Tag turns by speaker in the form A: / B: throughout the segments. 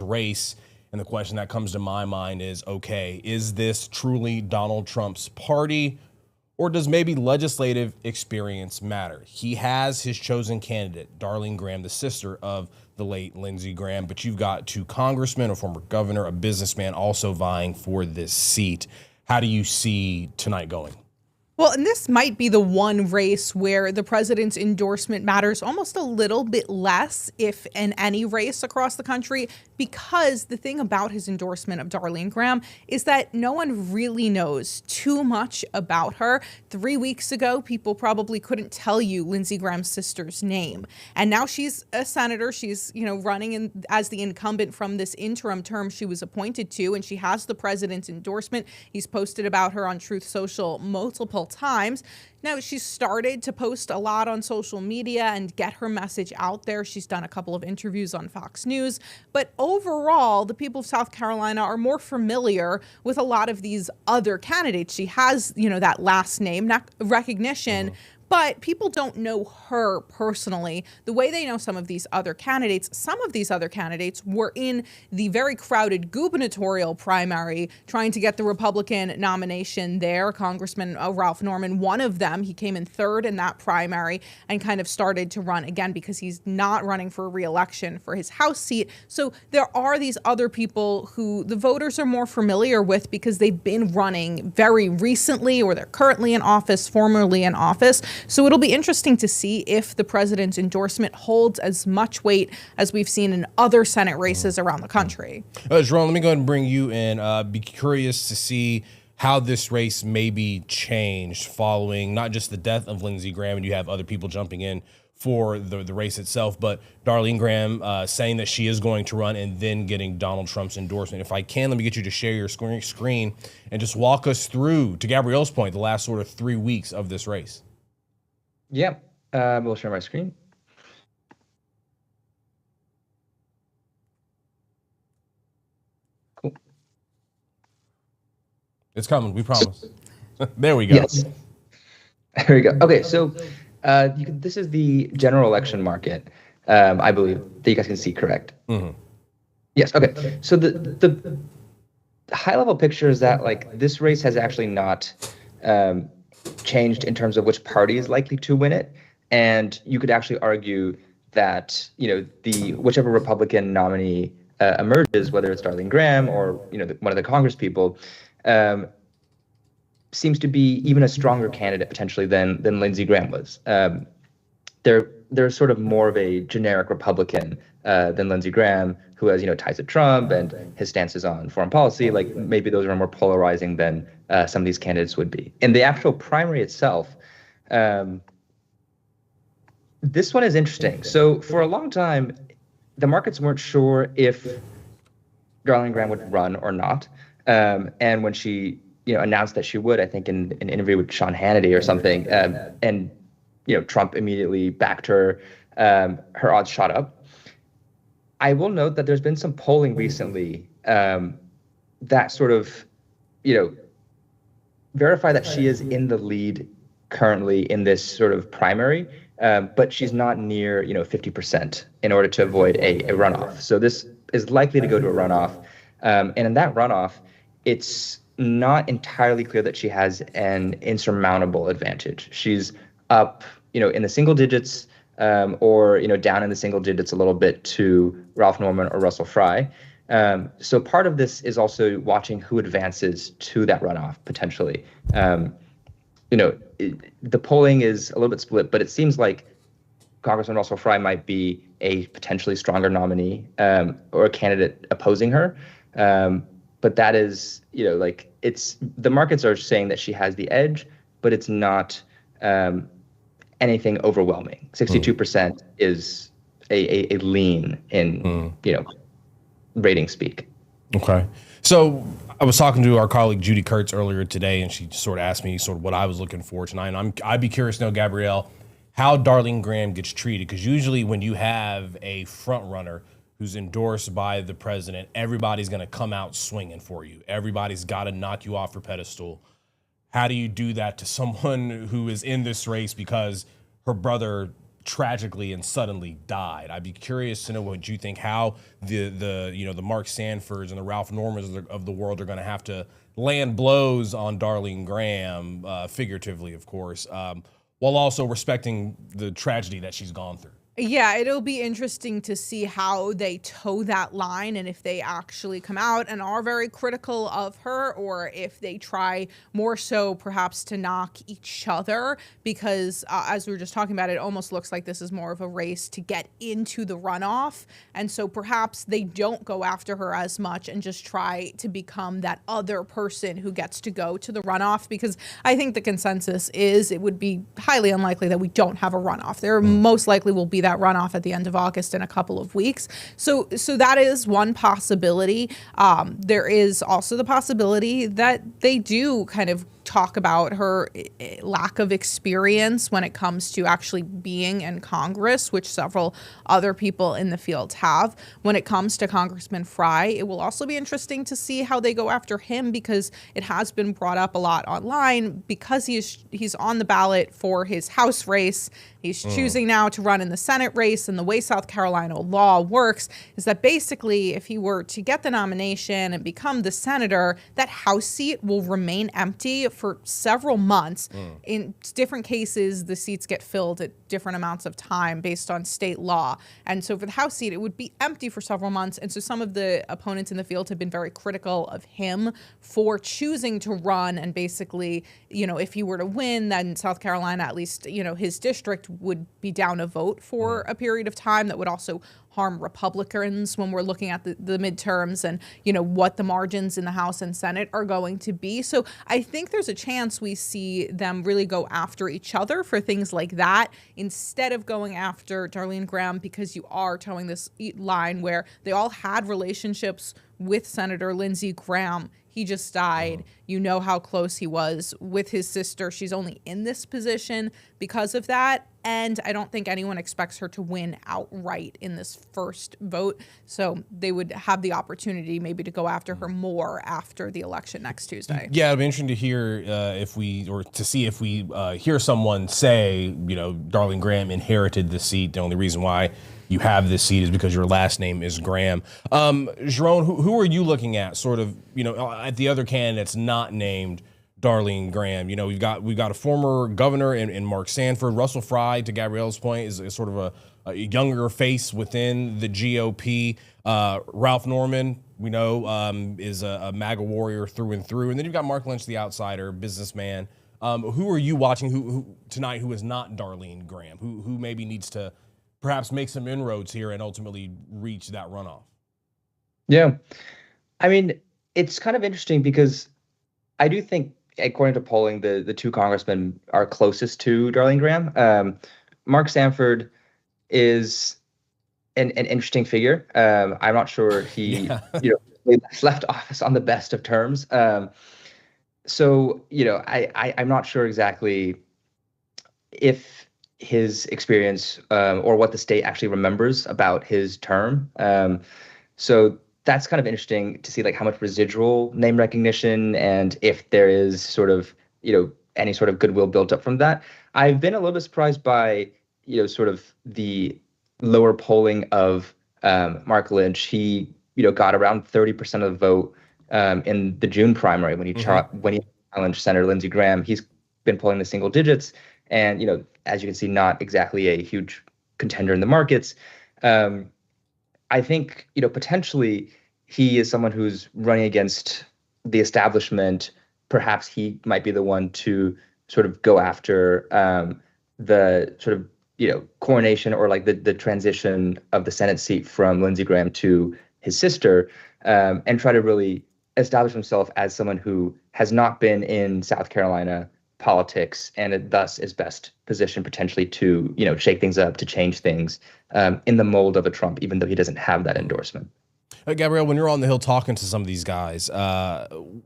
A: race. And the question that comes to my mind is, okay, is this truly Donald Trump's party, or does maybe legislative experience matter? He has his chosen candidate, Darlene Graham, the sister of the late Lindsey Graham, but you've got two congressmen, a former governor, a businessman also vying for this seat. How do you see tonight going?
B: Well, and this might be the one race where the president's endorsement matters almost a little bit less, if in any race across the country, because the thing about his endorsement of Darlene Graham is that no one really knows too much about her. 3 weeks ago, people probably couldn't tell you Lindsey Graham's sister's name. And now she's a senator. She's, running as the incumbent from this interim term she was appointed to, and she has the president's endorsement. He's posted about her on Truth Social multiple times. Now, she's started to post a lot on social media and get her message out there. She's done a couple of interviews on Fox News. But overall, the people of South Carolina are more familiar with a lot of these other candidates. She has, that last name recognition. But people don't know her personally the way they know some of these other candidates. Some of these other candidates were in the very crowded gubernatorial primary trying to get the Republican nomination there. Congressman Ralph Norman, one of them, he came in third in that primary and kind of started to run again because he's not running for re-election for his House seat. So there are these other people who the voters are more familiar with because they've been running very recently, or they're currently in office, formerly in office. So it'll be interesting to see if the president's endorsement holds as much weight as we've seen in other Senate races around the country.
A: Jerome, let me go ahead and bring you in. Be curious to see how this race may be changed following not just the death of Lindsey Graham, and you have other people jumping in for the race itself, but Darlene Graham saying that she is going to run and then getting Donald Trump's endorsement. If I can, let me get you to share your screen and just walk us through, to Gabrielle's point, the last sort of 3 weeks of this race.
C: Yeah, we'll share my screen. Cool.
A: It's coming, we promise. There we go.
C: Yes. There we go. Okay, so this is the general election market, I believe, that you guys can see, correct?
A: Mm-hmm.
C: Yes, okay. So the high-level picture is that, this race has actually not changed in terms of which party is likely to win it. And you could actually argue that, whichever Republican nominee emerges, whether it's Darlene Graham or, one of the Congress people, seems to be even a stronger candidate potentially than Lindsey Graham was. They're sort of more of a generic Republican than Lindsey Graham, who has, ties to Trump and his stances on foreign policy. Maybe those are more polarizing than some of these candidates would be. In the actual primary itself, this one is interesting. So for a long time, the markets weren't sure if Darlene Graham would run or not. And when she, announced that she would, I think in an interview with Sean Hannity or something, and Trump immediately backed her, her odds shot up. I will note that there's been some polling recently that sort of, verify that she is in the lead currently in this sort of primary, but she's not near, 50% in order to avoid a runoff. So this is likely to go to a runoff. And in that runoff, it's not entirely clear that she has an insurmountable advantage. She's up, in the single digits, or down in the single digits a little bit to Ralph Norman or Russell Fry. So part of this is also watching who advances to that runoff potentially. The polling is a little bit split, but it seems like Congressman Russell Fry might be a potentially stronger nominee, or a candidate opposing her. But that is, it's the markets are saying that she has the edge, but it's not anything overwhelming. 62% is a lean in, rating speak.
A: Okay. So I was talking to our colleague Judy Kurtz earlier today, and she sort of asked me sort of what I was looking for tonight. And I'd be curious to know, Gabrielle, how Darlene Graham gets treated, because usually when you have a front runner who's endorsed by the president, everybody's going to come out swinging for you. Everybody's got to knock you off your pedestal. How do you do that to someone who is in this race because her brother tragically and suddenly died. I'd be curious to know what you think, how the Mark Sanfords and the Ralph Normans of the world are going to have to land blows on Darlene Graham, figuratively, of course, while also respecting the tragedy that she's gone through.
B: Yeah, it'll be interesting to see how they toe that line and if they actually come out and are very critical of her, or if they try more so perhaps to knock each other, because as we were just talking about, it almost looks like this is more of a race to get into the runoff. And so perhaps they don't go after her as much and just try to become that other person who gets to go to the runoff, because I think the consensus is it would be highly unlikely that we don't have a runoff. There most likely will be that runoff at the end of August in a couple of weeks. So that is one possibility. There is also the possibility that they do kind of talk about her lack of experience when it comes to actually being in Congress, which several other people in the field have. When it comes to Congressman Fry, it will also be interesting to see how they go after him, because it has been brought up a lot online, because he's on the ballot for his House race. He's choosing now to run in the Senate race, and the way South Carolina law works is that basically if he were to get the nomination and become the senator, that House seat will remain empty for several months. In different cases, the seats get filled at different amounts of time based on state law. And so for the House seat, it would be empty for several months. And so some of the opponents in the field have been very critical of him for choosing to run. And basically, if he were to win, then South Carolina, at least, his district would be down a vote for a period of time. That would also harm Republicans when we're looking at the midterms and, what the margins in the House and Senate are going to be. So I think there's a chance we see them really go after each other for things like that, instead of going after Darlene Graham, because you are towing this line where they all had relationships with Senator Lindsey Graham. He just died. You know how close he was with his sister. She's only in this position because of that. And I don't think anyone expects her to win outright in this first vote. So they would have the opportunity maybe to go after her more after the election next Tuesday.
A: Yeah, it'll be interesting to hear see if we hear someone say, Darlene Graham inherited the seat. The only reason why you have this seat is because your last name is Graham. Jerome, who are you looking at sort of, at the other candidates not named Darlene Graham? We've got a former governor in Mark Sanford. Russell Fry, to Gabrielle's point, is sort of a younger face within the GOP. Ralph Norman, we know, is a MAGA warrior through and through. And then you've got Mark Lynch, the outsider, businessman. Who are you watching who tonight who is not Darlene Graham, who maybe needs to perhaps make some inroads here and ultimately reach that runoff?
C: Yeah. I mean, it's kind of interesting because I do think, according to polling, the two congressmen are closest to Darlene Graham. Mark Sanford is an interesting figure. I'm not sure he left office on the best of terms. So I'm not sure exactly if his experience or what the state actually remembers about his term. So that's kind of interesting to see, like, how much residual name recognition and if there is sort of, any sort of goodwill built up from that. I've been a little bit surprised by, sort of the lower polling of Mark Lynch. He, got around 30% of the vote in the June primary when he challenged Senator Lindsey Graham. He's been polling the single digits, and as you can see, not exactly a huge contender in the markets. I think, potentially he is someone who's running against the establishment. Perhaps he might be the one to sort of go after the sort of, coronation or like the transition of the Senate seat from Lindsey Graham to his sister, and try to really establish himself as someone who has not been in South Carolina politics and thus is best positioned potentially to, shake things up, to change things in the mold of a Trump, even though he doesn't have that endorsement.
A: Gabrielle, when you're on the Hill talking to some of these guys,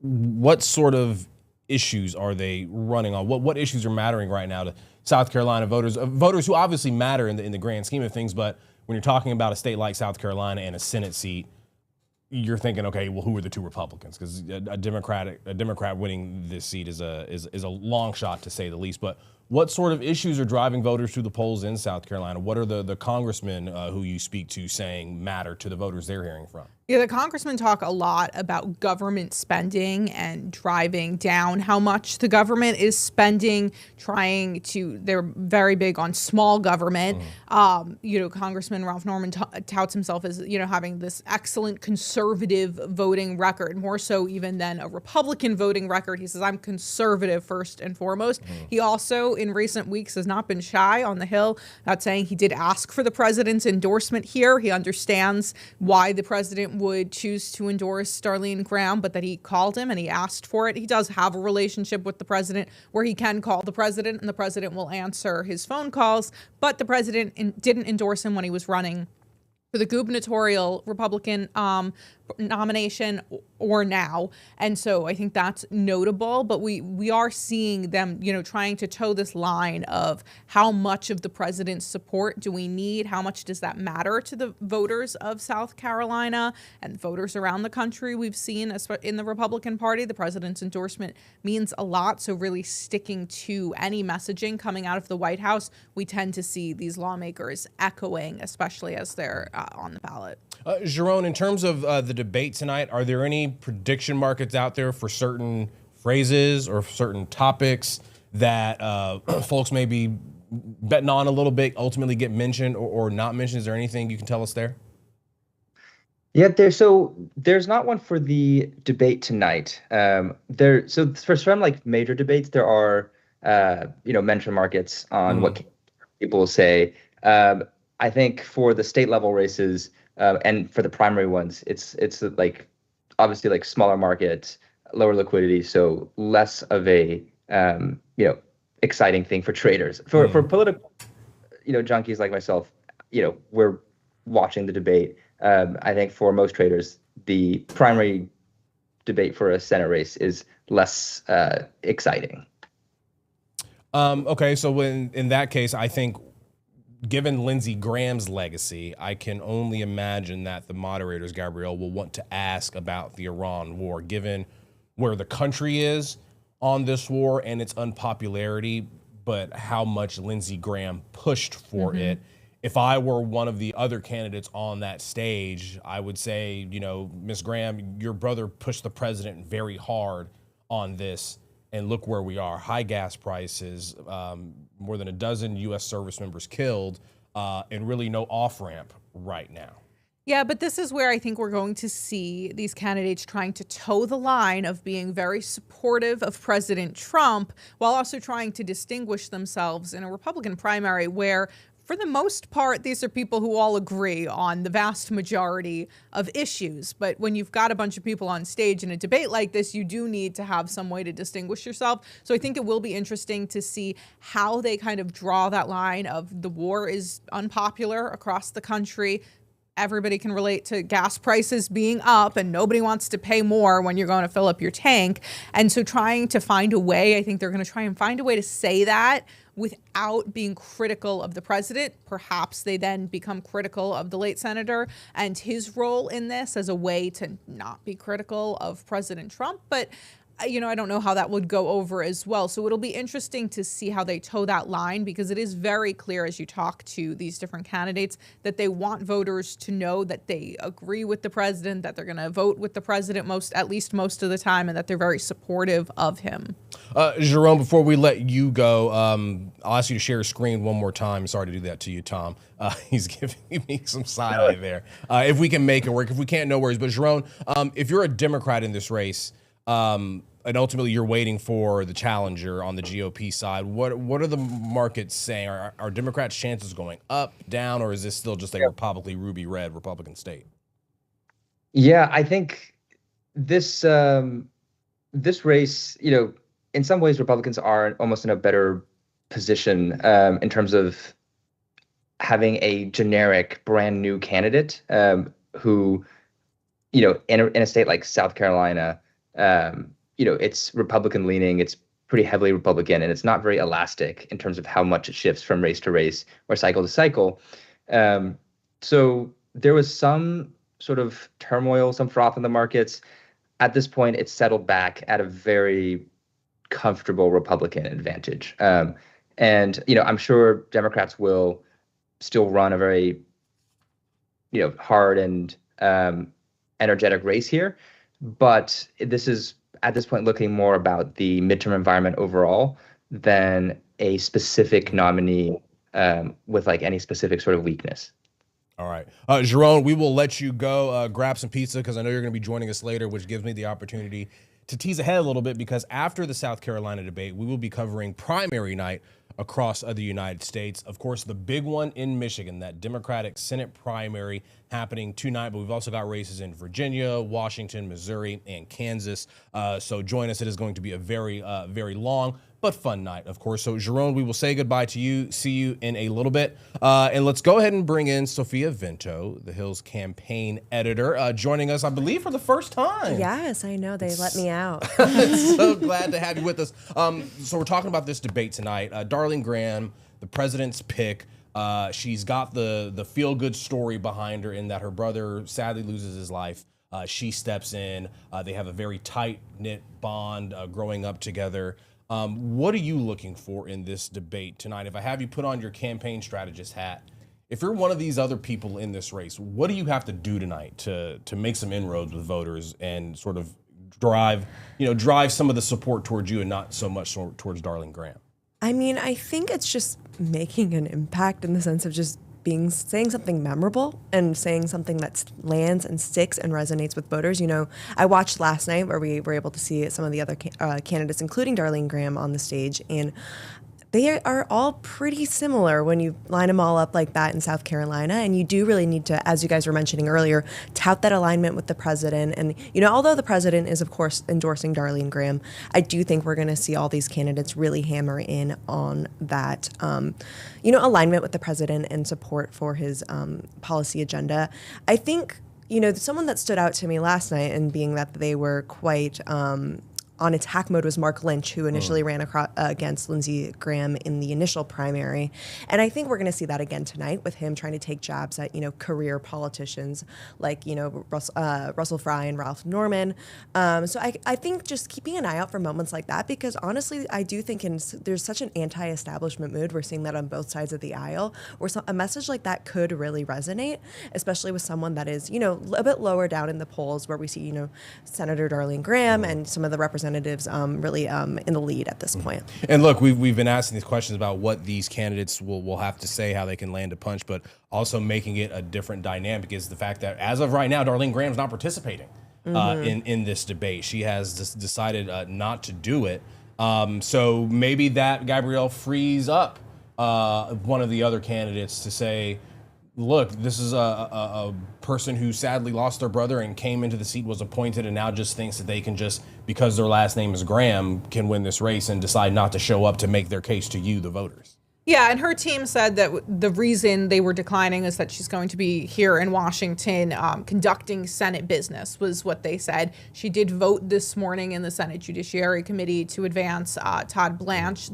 A: what sort of issues are they running on? What issues are mattering right now to South Carolina voters who obviously matter in the grand scheme of things, but when you're talking about a state like South Carolina and a Senate seat, you're thinking, okay, well, who are the two Republicans? Because a Democrat winning this seat is a long shot, to say the least. But What sort of issues are driving voters to the polls in South Carolina? What are the congressmen who you speak to saying matter to the voters they're hearing from?
B: Yeah, the congressmen talk a lot about government spending and driving down how much the government is spending, they're very big on small government. Congressman Ralph Norman touts himself as, having this excellent conservative voting record, more so even than a Republican voting record. He says, I'm conservative first and foremost. He also, in recent weeks, has not been shy on the Hill about saying he did ask for the president's endorsement here. He understands why the president would choose to endorse Darlene Graham, but that he called him and he asked for it. He does have a relationship with the president where he can call the president and the president will answer his phone calls, but the president didn't endorse him when he was running for the gubernatorial Republican nomination or now. And so I think that's notable, but we are seeing them, trying to toe this line of how much of the president's support do we need? How much does that matter to the voters of South Carolina and voters around the country? We've seen in the Republican Party, the president's endorsement means a lot. So really sticking to any messaging coming out of the White House, we tend to see these lawmakers echoing, especially as they're on the ballot.
A: Jerome, in terms of the debate tonight, are there any prediction markets out there for certain phrases or certain topics that folks may be betting on a little bit, ultimately get mentioned or not mentioned? Is there anything you can tell us there?
C: Yeah, there's not one for the debate tonight. So for some like major debates, there are mention markets on what people will say. I think for the state level races and for the primary ones, it's like obviously like smaller markets, lower liquidity, so less of a exciting thing for traders. For political junkies like myself, we're watching the debate. I think for most traders, the primary debate for a Senate race is less exciting.
A: Okay, so in that case, I think given Lindsey Graham's legacy, I can only imagine that the moderators, Gabrielle, will want to ask about the Iran war, given where the country is on this war and its unpopularity, but how much Lindsey Graham pushed for it. If I were one of the other candidates on that stage, I would say, Ms. Graham, your brother pushed the president very hard on this, and look where we are. High gas prices, more than a dozen U.S. service members killed, and really no off-ramp right now.
B: Yeah, but this is where I think we're going to see these candidates trying to toe the line of being very supportive of President Trump while also trying to distinguish themselves in a Republican primary where, for the most part, these are people who all agree on the vast majority of issues. But when you've got a bunch of people on stage in a debate like this, you do need to have some way to distinguish yourself. So I think it will be interesting to see how they kind of draw that line of the war is unpopular across the country. Everybody can relate to gas prices being up and nobody wants to pay more when you're going to fill up your tank. And so trying to find a way, I think they're going to try and find a way to say that without being critical of the president. Perhaps they then become critical of the late senator and his role in this as a way to not be critical of President Trump. But I don't know how that would go over as well. So it'll be interesting to see how they toe that line, because it is very clear as you talk to these different candidates that they want voters to know that they agree with the president, that they're going to vote with the president at least most of the time, and that they're very supportive of him.
A: Jerome, before we let you go, I'll ask you to share your screen one more time. Sorry to do that to you, Tom. He's giving me some side eye there. If we can make it work. If we can't, no worries. But Jerome, if you're a Democrat in this race, and ultimately you're waiting for the challenger on the GOP side, what are the markets saying? Are Democrats' chances going up, down, or is this still just like a publicly ruby red Republican state?
C: Yeah, I think this race, in some ways Republicans are almost in a better position in terms of having a generic brand new candidate who, in a state like South Carolina, it's Republican leaning, it's pretty heavily Republican, and it's not very elastic in terms of how much it shifts from race to race or cycle to cycle. So there was some sort of turmoil, some froth in the markets. At this point, it's settled back at a very comfortable Republican advantage. And, I'm sure Democrats will still run a very, hard and energetic race here. But this is, at this point, looking more about the midterm environment overall than a specific nominee with like any specific sort of weakness.
A: All right. Jerome, we will let you go grab some pizza because I know you're going to be joining us later, which gives me the opportunity to tease ahead a little bit because after the South Carolina debate, we will be covering primary night across the United States. Of course, the big one in Michigan, that Democratic Senate primary happening tonight, but we've also got races in Virginia, Washington, Missouri, and Kansas. So join us. It is going to be a very, very long but fun night, of course. So, Jerome, we will say goodbye to you. See you in a little bit. And let's go ahead and bring in Sophia Vento, the Hill's campaign editor, joining us, I believe, for the first time.
D: Yes, I know. They let me out.
A: So glad to have you with us. So we're talking about this debate tonight. Darlene Graham, the president's pick. She's got the feel-good story behind her in that her brother sadly loses his life. She steps in. They have a very tight-knit bond growing up together. What are you looking for in this debate tonight? If I have you put on your campaign strategist hat, if you're one of these other people in this race, what do you have to do tonight to make some inroads with voters and sort of drive some of the support towards you and not so much towards Darlene Graham?
D: I mean, I think it's just making an impact in the sense of just saying something memorable and saying something that lands and sticks and resonates with voters. I watched last night where we were able to see some of the other candidates, including Darlene Graham, on the stage, and they are all pretty similar when you line them all up like that in South Carolina. And you do really need to, as you guys were mentioning earlier, tout that alignment with the president. And, although the president is, of course, endorsing Darlene Graham, I do think we're going to see all these candidates really hammer in on that, alignment with the president and support for his policy agenda. I think, someone that stood out to me last night, and being that they were quite on attack mode, was Mark Lynch, who initially ran against Lindsey Graham in the initial primary. And I think we're going to see that again tonight with him trying to take jabs at, career politicians like, Russell Fry and Ralph Norman. So I think just keeping an eye out for moments like that, because honestly, I do think there's such an anti-establishment mood. We're seeing that on both sides of the aisle, where a message like that could really resonate, especially with someone that is, a bit lower down in the polls, where we see, Senator Darlene Graham and some of the representatives really in the lead at this point.
A: And look, we've been asking these questions about what these candidates will have to say, how they can land a punch, but also making it a different dynamic is the fact that as of right now, Darlene Graham's not participating in this debate. She has decided not to do it. So maybe that, Gabrielle, frees up one of the other candidates to say, look, this is a person who sadly lost their brother and came into the seat, was appointed, and now just thinks that they can just, because their last name is Graham, can win this race and decide not to show up to make their case to you, the voters.
B: Yeah, and her team said that the reason they were declining is that she's going to be here in Washington conducting Senate business, was what they said. She did vote this morning in the Senate Judiciary Committee to advance Todd Blanche,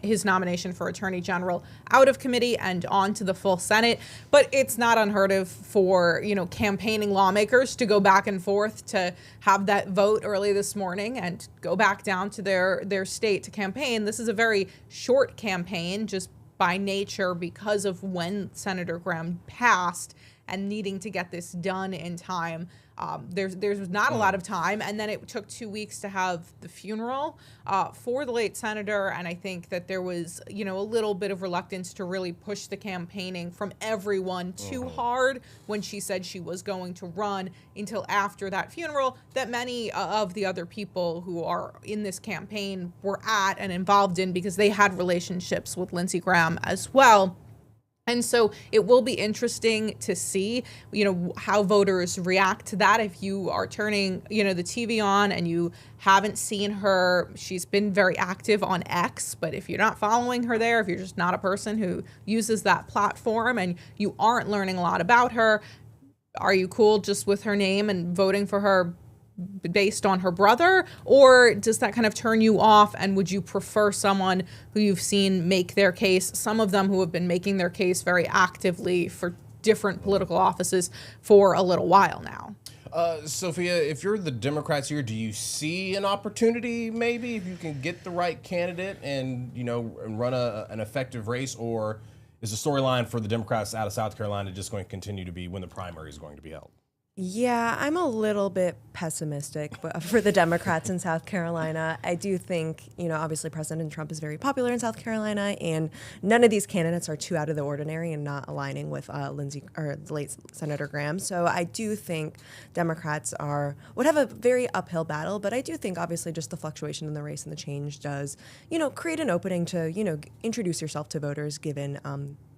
B: his nomination for Attorney General, out of committee and on to the full Senate. But it's not unheard of for, campaigning lawmakers to go back and forth to have that vote early this morning and go back down to their state to campaign. This is a very short campaign, just by nature, because of when Senator Graham passed and needing to get this done in time. There's not a lot of time, and then it took 2 weeks to have the funeral for the late senator, and I think that there was, a little bit of reluctance to really push the campaigning from everyone too hard when she said she was going to run until after that funeral, that many of the other people who are in this campaign were at and involved in, because they had relationships with Lindsey Graham as well. And so it will be interesting to see, how voters react to that. If you are turning, the TV on and you haven't seen her, she's been very active on X, but if you're not following her there, if you're just not a person who uses that platform and you aren't learning a lot about her, are you cool just with her name and voting for her based on her brother, or does that kind of turn you off, and would you prefer someone who you've seen make their case, some of them who have been making their case very actively for different political offices for a little while now?
A: Sophia, if you're the Democrats here, do you see an opportunity maybe if you can get the right candidate and run an effective race, or is the storyline for the Democrats out of South Carolina just going to continue to be when the primary is going to be held?
D: Yeah, I'm a little bit pessimistic for the Democrats in South Carolina. I do think, obviously President Trump is very popular in South Carolina, and none of these candidates are too out of the ordinary and not aligning with the late Senator Graham. So I do think Democrats would have a very uphill battle, but I do think obviously just the fluctuation in the race and the change does, create an opening to, introduce yourself to voters given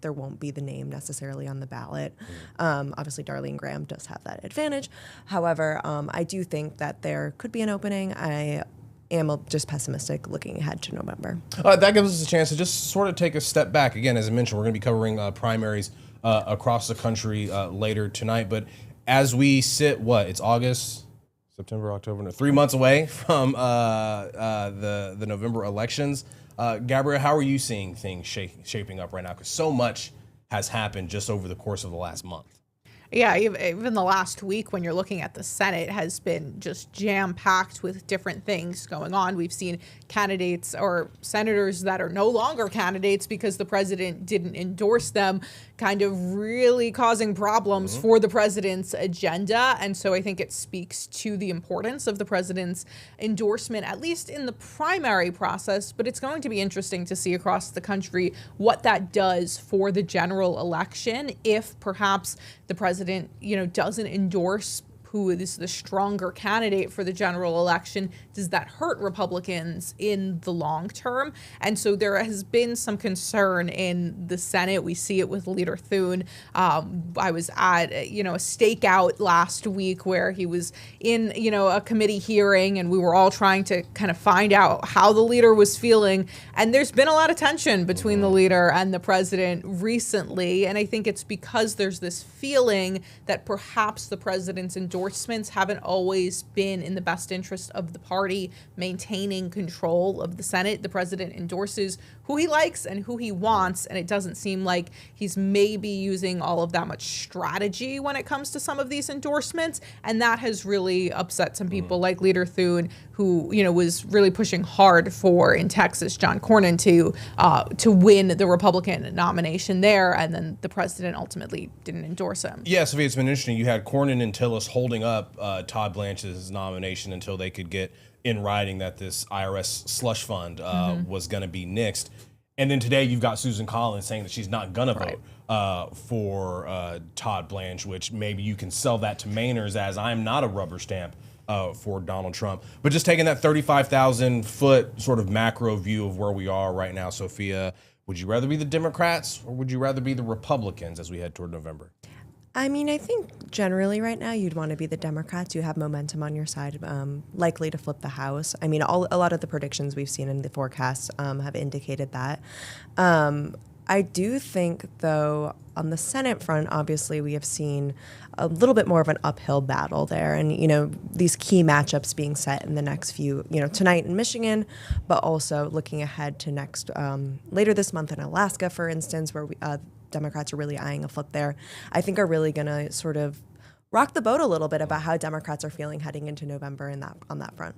D: there won't be the name necessarily on the ballot. Obviously, Darlene Graham does have that advantage. However, I do think that there could be an opening. I am just pessimistic looking ahead to November.
A: That gives us a chance to just sort of take a step back. Again, as I mentioned, we're going to be covering primaries across the country later tonight. But as we sit, it's August, September, October, no, 3 months away from the November elections. Gabrielle, how are you seeing things shaping up right now? Because so much has happened just over the course of the last month.
B: Yeah, even the last week when you're looking at the Senate has been just jam-packed with different things going on. We've seen candidates or senators that are no longer candidates because the president didn't endorse them, kind of really causing problems for the president's agenda. And so I think it speaks to the importance of the president's endorsement, at least in the primary process. But it's going to be interesting to see across the country what that does for the general election if perhaps the president, doesn't endorse who is the stronger candidate for the general election. Does that hurt Republicans in the long term? And so there has been some concern in the Senate. We see it with Leader Thune. I was at, a stakeout last week where he was in, a committee hearing, and we were all trying to kind of find out how the leader was feeling. And there's been a lot of tension between the leader and the president recently. And I think it's because there's this feeling that perhaps the president's endorsements haven't always been in the best interest of the party maintaining control of the Senate. The president endorses who he likes and who he wants, and it doesn't seem like he's maybe using all of that much strategy when it comes to some of these endorsements, and that has really upset some people like Leader Thune, who was really pushing hard for, in Texas, John Cornyn to win the Republican nomination there, and then the president ultimately didn't endorse him.
A: Yeah, Sophia, it's been interesting. You had Cornyn and Tillis holding up Todd Blanche's nomination until they could get in writing that this IRS slush fund was going to be nixed. And then today you've got Susan Collins saying that she's not going to vote for Todd Blanche, which maybe you can sell that to Mainers as I'm not a rubber stamp for Donald Trump. But just taking that 35,000-foot sort of macro view of where we are right now, Sophia, would you rather be the Democrats or would you rather be the Republicans as we head toward November?
D: I mean, I think generally right now you'd want to be the Democrats. You have momentum on your side, likely to flip the House. I mean, a lot of the predictions we've seen in the forecasts have indicated that. I do think, though, on the Senate front, obviously we have seen a little bit more of an uphill battle there. And, these key matchups being set in the next few, tonight in Michigan, but also looking ahead to later this month in Alaska, for instance, where Democrats are really eyeing a flip there, I think are really going to sort of rock the boat a little bit about how Democrats are feeling heading into November on that front.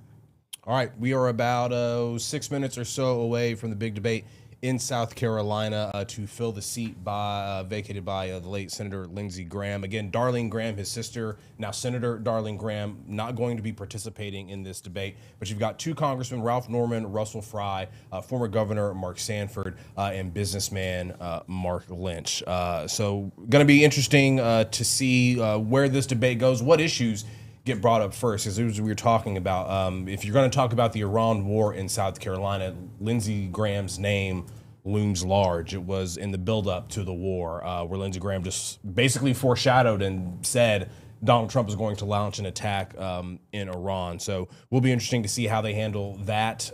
A: All right, we are about 6 minutes or so away from the big debate in South Carolina to fill the seat vacated by the late Senator Lindsey Graham. Again, Darlene Graham, his sister, now Senator Darlene Graham, not going to be participating in this debate. But you've got two Congressmen, Ralph Norman, Russell Fry, former Governor Mark Sanford, and businessman Mark Lynch. So going to be interesting to see where this debate goes, what issues get brought up first, because as we were talking about, if you're going to talk about the Iran war in South Carolina, Lindsey Graham's name looms large. It was in the buildup to the war where Lindsey Graham just basically foreshadowed and said Donald Trump is going to launch an attack in Iran. So will be interesting to see how they handle that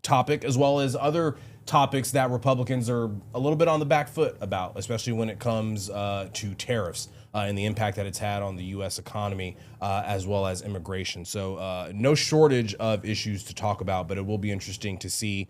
A: topic, as well as other topics that Republicans are a little bit on the back foot about, especially when it comes to tariffs and the impact that it's had on the U.S. economy, as well as immigration. So no shortage of issues to talk about, but it will be interesting to see,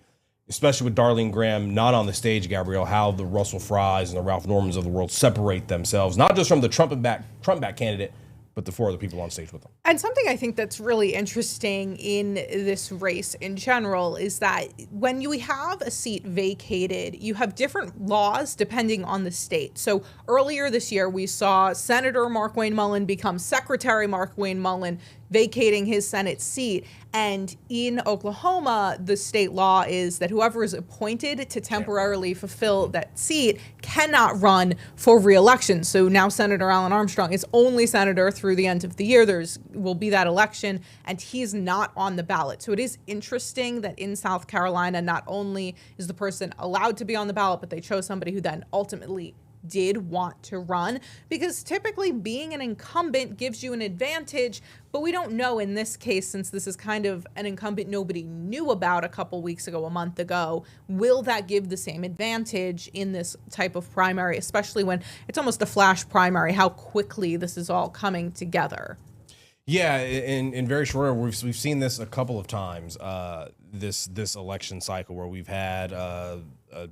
A: especially with Darlene Graham not on the stage, Gabrielle, how the Russell Frys and the Ralph Normans of the world separate themselves, not just from the Trump-backed candidate, but the 4 other people on stage with them.
B: And something I think that's really interesting in this race in general is that when you have a seat vacated, you have different laws depending on the state. So earlier this year, we saw Senator Mark Wayne Mullen become Secretary Mark Wayne Mullen, vacating his Senate seat. And in Oklahoma, the state law is that whoever is appointed to temporarily fulfill that seat cannot run for re-election. So now Senator Alan Armstrong is only senator through the end of the year. Will be that election, and he's not on the ballot. So it is interesting that in South Carolina, not only is the person allowed to be on the ballot, but they chose somebody who then ultimately did want to run, because typically being an incumbent gives you an advantage, but we don't know in this case, since this is kind of an incumbent nobody knew about a couple weeks ago, a month ago, will that give the same advantage in this type of primary, especially when it's almost a flash primary, how quickly this is all coming together.
A: Yeah, in very short order, we've seen this a couple of times, this election cycle, where we've had a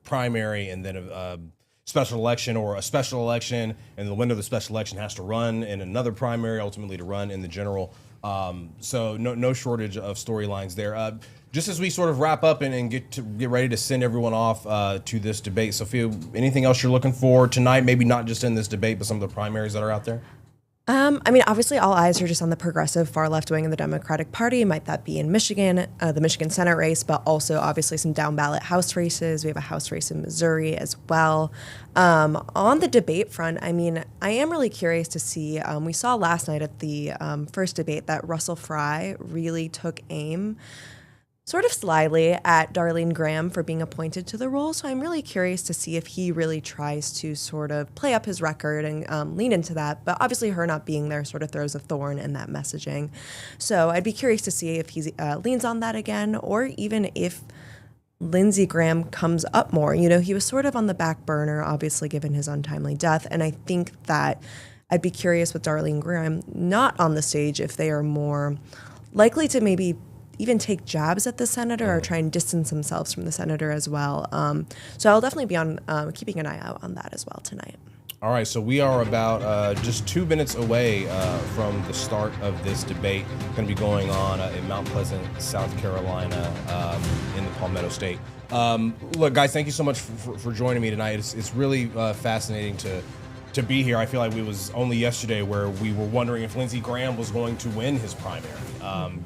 A: primary and then a special election, or a special election, and the winner of the special election has to run in another primary, ultimately to run in the general. So no shortage of storylines there. Just as we sort of wrap up and get ready to send everyone off to this debate, Sophia, anything else you're looking for tonight? Maybe not just in this debate, but some of the primaries that are out there?
D: I mean, obviously all eyes are just on the progressive far left wing of the Democratic Party. Might that be in Michigan, the Michigan Senate race, but also obviously some down ballot House races. We have a House race in Missouri as well. On the debate front, I mean, I am really curious to see, we saw last night at the first debate that Russell Fry really took aim sort of slyly at Darlene Graham for being appointed to the role. So I'm really curious to see if he really tries to sort of play up his record and lean into that. But obviously her not being there sort of throws a thorn in that messaging. So I'd be curious to see if he leans on that again, or even if Lindsey Graham comes up more. You know, he was sort of on the back burner, obviously, given his untimely death. And I think that I'd be curious with Darlene Graham not on the stage if they are more likely to maybe even take jabs at the senator or try and distance themselves from the senator as well. So I'll definitely be on keeping an eye out on that as well tonight.
A: All right, so we are about just 2 minutes away from the start of this debate. Going to be going on in Mount Pleasant, South Carolina, in the Palmetto State. Look, guys, thank you so much for joining me tonight. It's really fascinating to be here. I feel like it was only yesterday where we were wondering if Lindsey Graham was going to win his primary,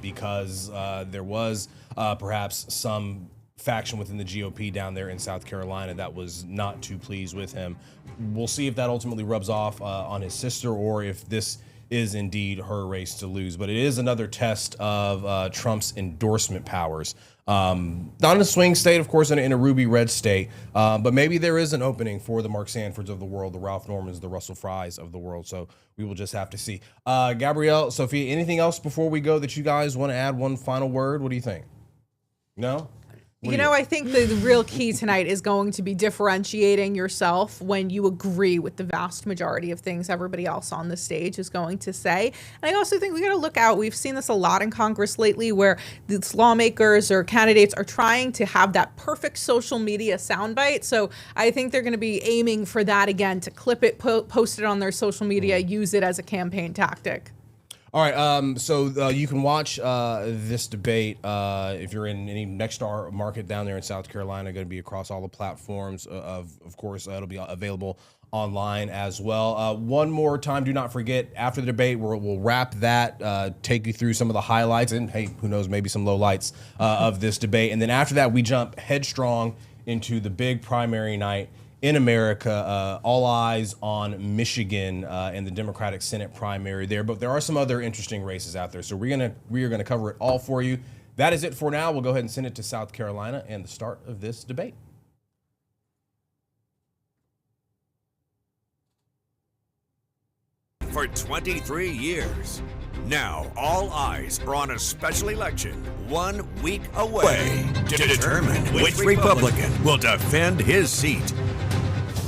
A: because there was perhaps some faction within the GOP down there in South Carolina that was not too pleased with him. We'll see if that ultimately rubs off on his sister, or if this is indeed her race to lose. But it is another test of Trump's endorsement powers. Not in a swing state, of course, in a ruby red state, but maybe there is an opening for the Mark Sanfords of the world, the Ralph Normans, the Russell Frys of the world. So we will just have to see. Gabrielle, Sophia, anything else before we go that you guys want to add? One final word? What do you think? No?
B: You know, I think the real key tonight is going to be differentiating yourself when you agree with the vast majority of things everybody else on the stage is going to say. And I also think we got to look out. We've seen this a lot in Congress lately, where these lawmakers or candidates are trying to have that perfect social media soundbite. So I think they're going to be aiming for that again, to clip it, post it on their social media, use it as a campaign tactic.
A: All right, so you can watch this debate if you're in any Nexstar market down there in South Carolina. Going to be across all the platforms. Of course, it'll be available online as well. One more time, do not forget, after the debate, we'll wrap that, take you through some of the highlights, and hey, who knows, maybe some lowlights of this debate. And then after that, we jump headstrong into the big primary night in America. All eyes on Michigan and the Democratic Senate primary there. But there are some other interesting races out there, so we are gonna cover it all for you. That is it for now. We'll go ahead and send it to South Carolina and the start of this debate.
E: For 23 years. Now, all eyes are on a special election 1 week away to determine which Republican will defend his seat.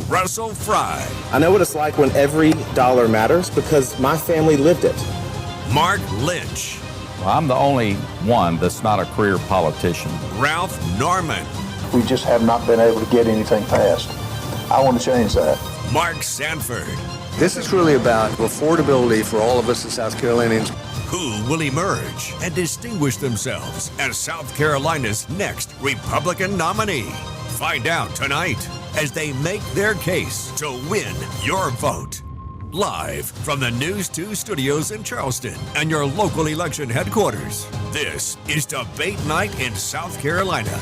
E: Russell Fry.
F: I know what it's like when every dollar matters because my family lived it.
E: Mark Lynch.
G: Well, I'm the only one that's not a career politician.
E: Ralph Norman.
H: We just have not been able to get anything passed. I want to change that.
E: Mark Sanford.
H: This is really about affordability for all of us as South Carolinians.
E: Who will emerge and distinguish themselves as South Carolina's next Republican nominee? Find out tonight as they make their case to win your vote. Live from the News 2 studios in Charleston and your local election headquarters, this is Debate Night in South Carolina.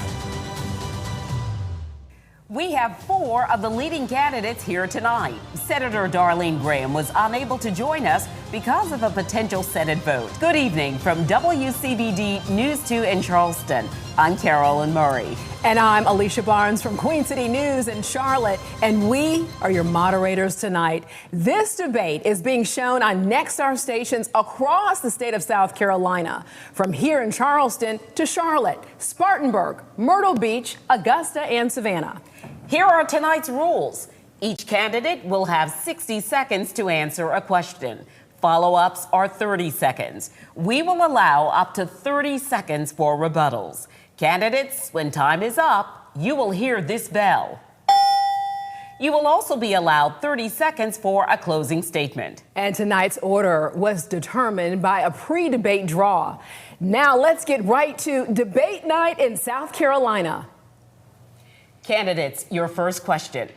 I: We have 4 of the leading candidates here tonight. Senator Darlene Graham was unable to join us because of a potential Senate vote. Good evening from WCBD News 2 in Charleston. I'm Carolyn Murray.
J: And I'm Alicia Barnes from Queen City News in Charlotte. And we are your moderators tonight. This debate is being shown on Nexstar stations across the state of South Carolina, from here in Charleston to Charlotte, Spartanburg, Myrtle Beach, Augusta, and Savannah.
I: Here are tonight's rules. Each candidate will have 60 seconds to answer a question. Follow-ups are 30 seconds. We will allow up to 30 seconds for rebuttals. Candidates, when time is up, you will hear this bell. You will also be allowed 30 seconds for a closing statement.
J: And tonight's order was determined by a pre-debate draw. Now let's get right to debate night in South Carolina.
I: Candidates, your first question.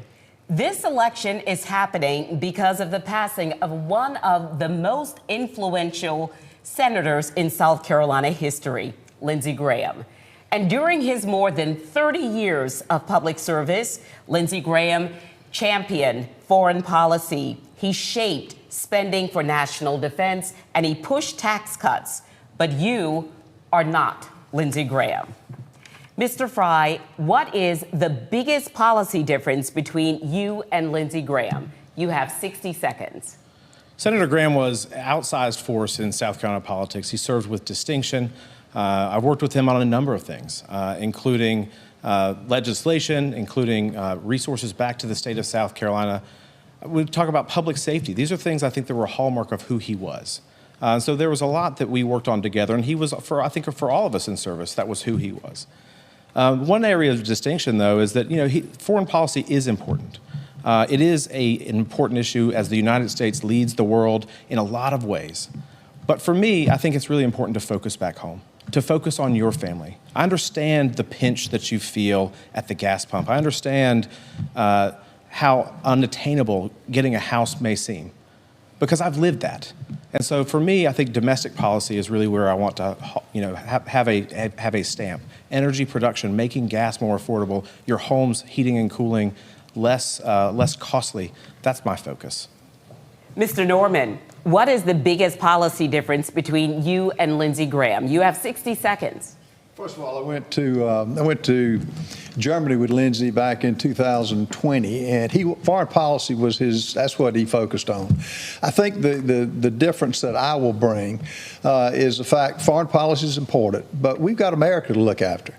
I: This election is happening because of the passing of one of the most influential senators in South Carolina history, Lindsey Graham. And during his more than 30 years of public service, Lindsey Graham championed foreign policy. He shaped spending for national defense, and he pushed tax cuts. But you are not Lindsey Graham. Mr. Fry, what is the biggest policy difference between you and Lindsey Graham? You have 60 seconds.
K: Senator Graham was an outsized force in South Carolina politics. He served with distinction. I've worked with him on a number of things, including legislation, including resources back to the state of South Carolina. We talk about public safety. These are things I think that were a hallmark of who he was. So there was a lot that we worked on together, and he was, I think, for all of us in service, that was who he was. One area of distinction, though, is that foreign policy is important. It is an important issue as the United States leads the world in a lot of ways. But for me, I think it's really important to focus back home, to focus on your family. I understand the pinch that you feel at the gas pump. I understand how unattainable getting a house may seem, because I've lived that. And so for me, I think domestic policy is really where I want to have a stamp. Energy production, making gas more affordable, your home's heating and cooling less costly. That's my focus.
I: Mr. Norman, what is the biggest policy difference between you and Lindsey Graham? You have 60 seconds.
L: First of all, I went to Germany with Lindsey back in 2020, and foreign policy was that's what he focused on. I think the difference that I will bring is the fact foreign policy is important, but we've got America to look after.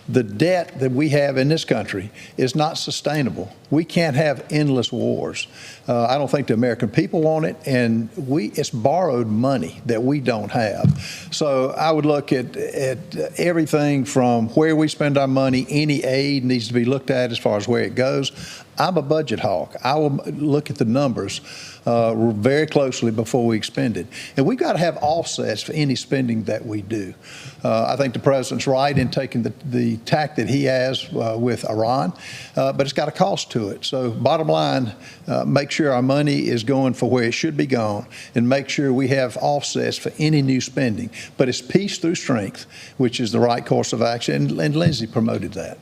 L: The debt that we have in this country is not sustainable. We can't have endless wars. I don't think the American people want it, and it's borrowed money that we don't have. So I would look at everything from where we spend our money. Any aid needs to be looked at as far as where it goes. I'm a budget hawk. I will look at the numbers very closely before we expend it. And we've got to have offsets for any spending that we do. I think the president's right in taking the tack that he has with Iran, but it's got a cost to it. So bottom line, make sure our money is going for where it should be going, and make sure we have offsets for any new spending. But it's peace through strength, which is the right course of action, and Lindsey promoted that.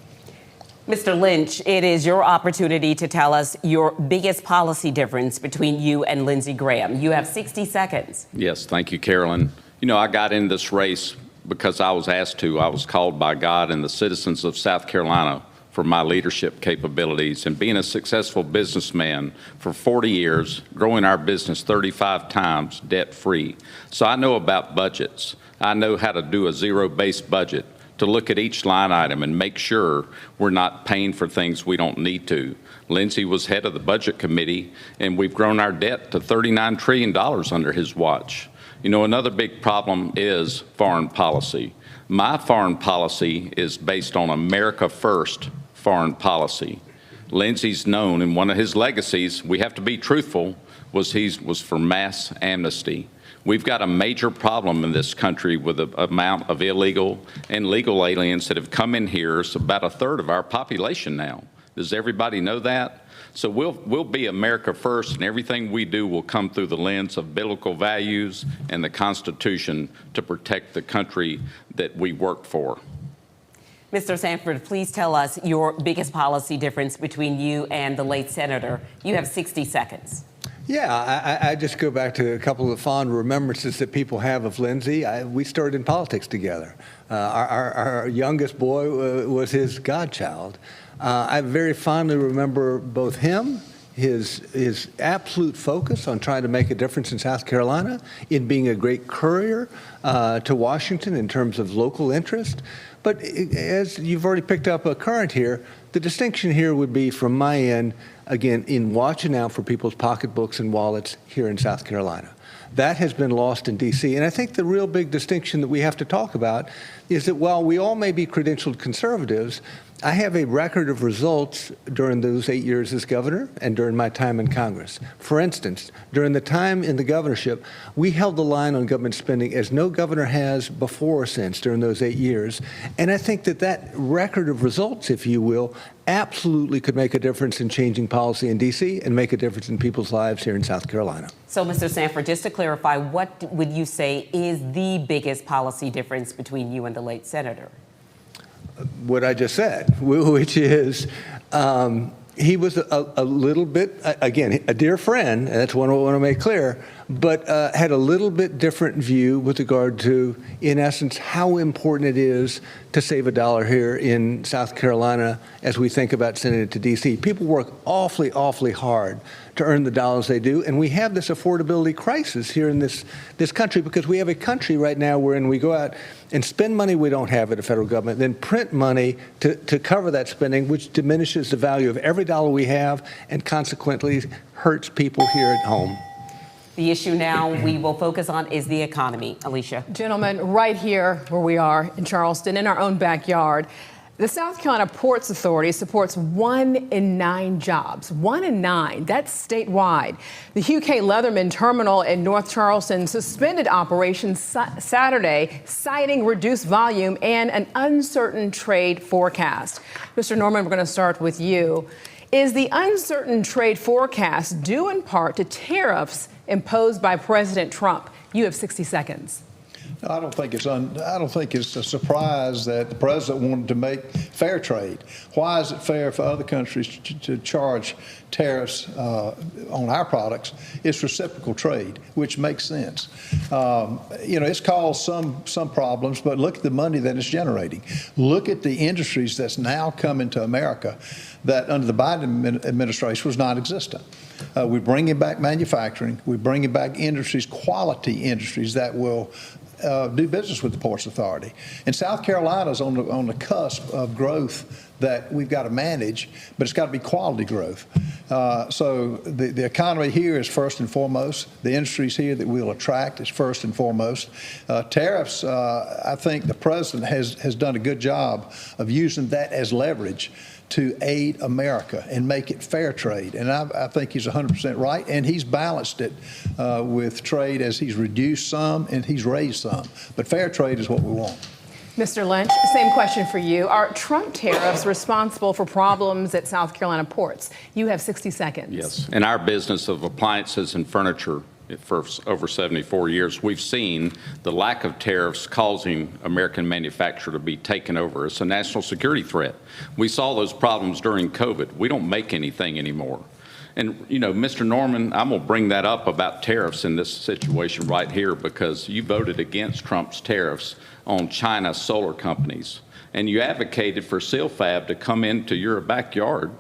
I: Mr. Lynch, it is your opportunity to tell us your biggest policy difference between you and Lindsey Graham. You have 60 seconds.
G: Yes, thank you, Carolyn. I got in this race because I was asked to. I was called by God and the citizens of South Carolina for my leadership capabilities and being a successful businessman for 40 years, growing our business 35 times debt-free. So I know about budgets. I know how to do a zero-based budget, to look at each line item and make sure we're not paying for things we don't need to. Lindsey was head of the budget committee, and we've grown our debt to $39 trillion under his watch. Another big problem is foreign policy. My foreign policy is based on America First foreign policy. Lindsey's known, and one of his legacies, we have to be truthful, was for mass amnesty. We've got a major problem in this country with the amount of illegal and legal aliens that have come in here. It's about a third of our population now. Does everybody know that? So we'll be America first, and everything we do will come through the lens of biblical values and the Constitution to protect the country that we work for.
I: Mr. Sanford, please tell us your biggest policy difference between you and the late senator. You have 60 seconds.
M: Yeah, I just go back to a couple of fond remembrances that people have of Lindsey. We started in politics together. Our youngest boy was his godchild. I very fondly remember both him, his absolute focus on trying to make a difference in South Carolina, in being a great courier to Washington in terms of local interest. But as you've already picked up a current here, the distinction here would be, from my end, again, in watching out for people's pocketbooks and wallets here in South Carolina. That has been lost in D.C. And I think the real big distinction that we have to talk about is that while we all may be credentialed conservatives, I have a record of results during those 8 years as governor and during my time in Congress. For instance, during the time in the governorship, we held the line on government spending as no governor has before or since during those 8 years. And I think that record of results, if you will, absolutely could make a difference in changing policy in D.C. and make a difference in people's lives here in South Carolina.
I: So, Mr. Sanford, just to clarify, what would you say is the biggest policy difference between you and the late senator?
M: What I just said, which is he was a little bit, again, a dear friend, and that's what I want to make clear, but had a little bit different view with regard to, in essence, how important it is to save a dollar here in South Carolina as we think about sending it to D.C. People work awfully, awfully hard to earn the dollars they do, and we have this affordability crisis here in this country because we have a country right now wherein we go out and spend money we don't have at the federal government, then print money to cover that spending, which diminishes the value of every dollar we have and consequently hurts people here at home.
I: The issue now we will focus on is the economy. Alicia.
J: Gentlemen, right here where we are in Charleston, in our own backyard, the South Carolina Ports Authority supports 1 in 9 jobs. 1 in 9. That's statewide. The Hugh K. Leatherman Terminal in North Charleston suspended operations Saturday, citing reduced volume and an uncertain trade forecast. Mr. Norman, we're going to start with you. Is the uncertain trade forecast due in part to tariffs imposed by President Trump? You have 60 seconds.
L: I don't think it's a surprise that the president wanted to make fair trade. Why is it fair for other countries to charge tariffs on our products? It's reciprocal trade, which makes sense. It's caused some problems, but look at the money that it's generating. Look at the industries that's now coming to America that under the Biden administration was non-existent. We're bringing back manufacturing. We're bringing back industries, quality industries that will do business with the Ports Authority. And South Carolina's on the cusp of growth that we've got to manage, but it's got to be quality growth. So the economy here is first and foremost. The industries here that we'll attract is first and foremost. Tariffs, I think the president has done a good job of using that as leverage to aid America and make it fair trade. And I think he's 100% right, and he's balanced it with trade as he's reduced some and he's raised some. But fair trade is what we want.
J: Mr. Lynch, same question for you. Are Trump tariffs responsible for problems at South Carolina ports? You have 60 seconds.
G: Yes. In our business of appliances and furniture, for over 74 years, we've seen the lack of tariffs causing American manufacture to be taken over. It's a national security threat. We saw those problems during COVID. We don't make anything anymore. And, Mr. Norman, I'm going to bring that up about tariffs in this situation right here because you voted against Trump's tariffs on China solar companies. And you advocated for Silfab to come into your backyard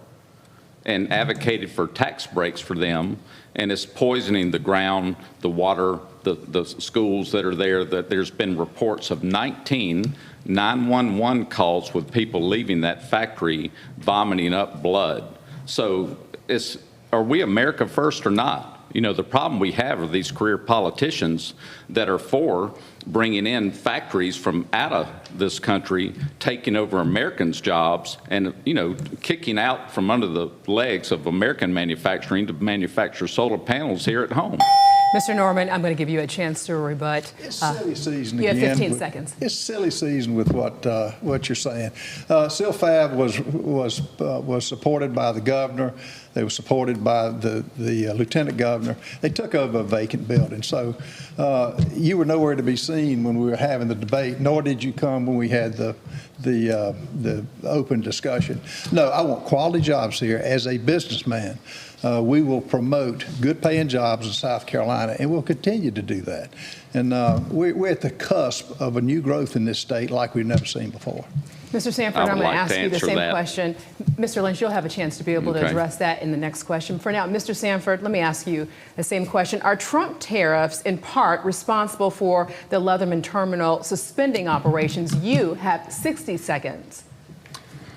G: and advocated for tax breaks for them. And it's poisoning the ground, the water, the schools that are there. That there's been reports of 19 911 calls with people leaving that factory vomiting up blood. So are we America first or not? The problem we have are these career politicians that are for bringing in factories from out of this country, taking over Americans' jobs, and kicking out from under the legs of American manufacturing to manufacture solar panels here at home.
J: Mr. Norman, I'm going to give you a chance to rebut.
L: It's silly season
J: you
L: again.
J: You have 15 seconds.
L: It's silly season with what you're saying. SilFab was supported by the governor. They were supported by the lieutenant governor. They took over a vacant building. So you were nowhere to be seen when we were having the debate, nor did you come when we had the open discussion. No, I want quality jobs here. As a businessman, we will promote good-paying jobs in South Carolina, and we'll continue to do that. And we're at the cusp of a new growth in this state like we've never seen before.
J: Mr. Sanford, I'm going to ask you the same question. Mr. Lynch, you'll have a chance to be able to address that in the next question. For now, Mr. Sanford, let me ask you the same question. Are Trump tariffs in part responsible for the Leatherman Terminal suspending operations? You have 60 seconds.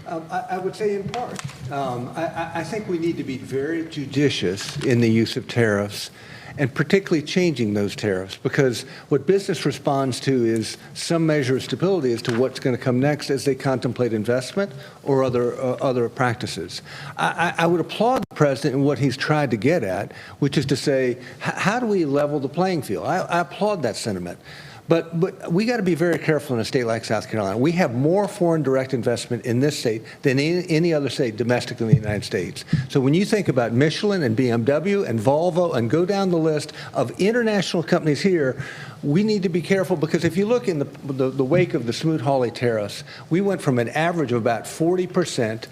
M: I would say in part. I think we need to be very judicious in the use of tariffs, and particularly changing those tariffs, because what business responds to is some measure of stability as to what's going to come next as they contemplate investment or other practices. I would applaud the president in what he's tried to get at, which is to say, how do we level the playing field? I applaud that sentiment. But we got to be very careful in a state like South Carolina. We have more foreign direct investment in this state than any other state domestically in the United States. So when you think about Michelin and BMW and Volvo and go down the list of international companies here, we need to be careful, because if you look in the wake of the Smoot-Hawley tariffs, we went from an average of about 40%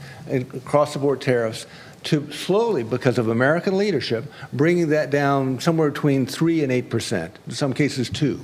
M: across-the-board tariffs to slowly, because of American leadership, bringing that down somewhere between 3 and 8%, in some cases 2%.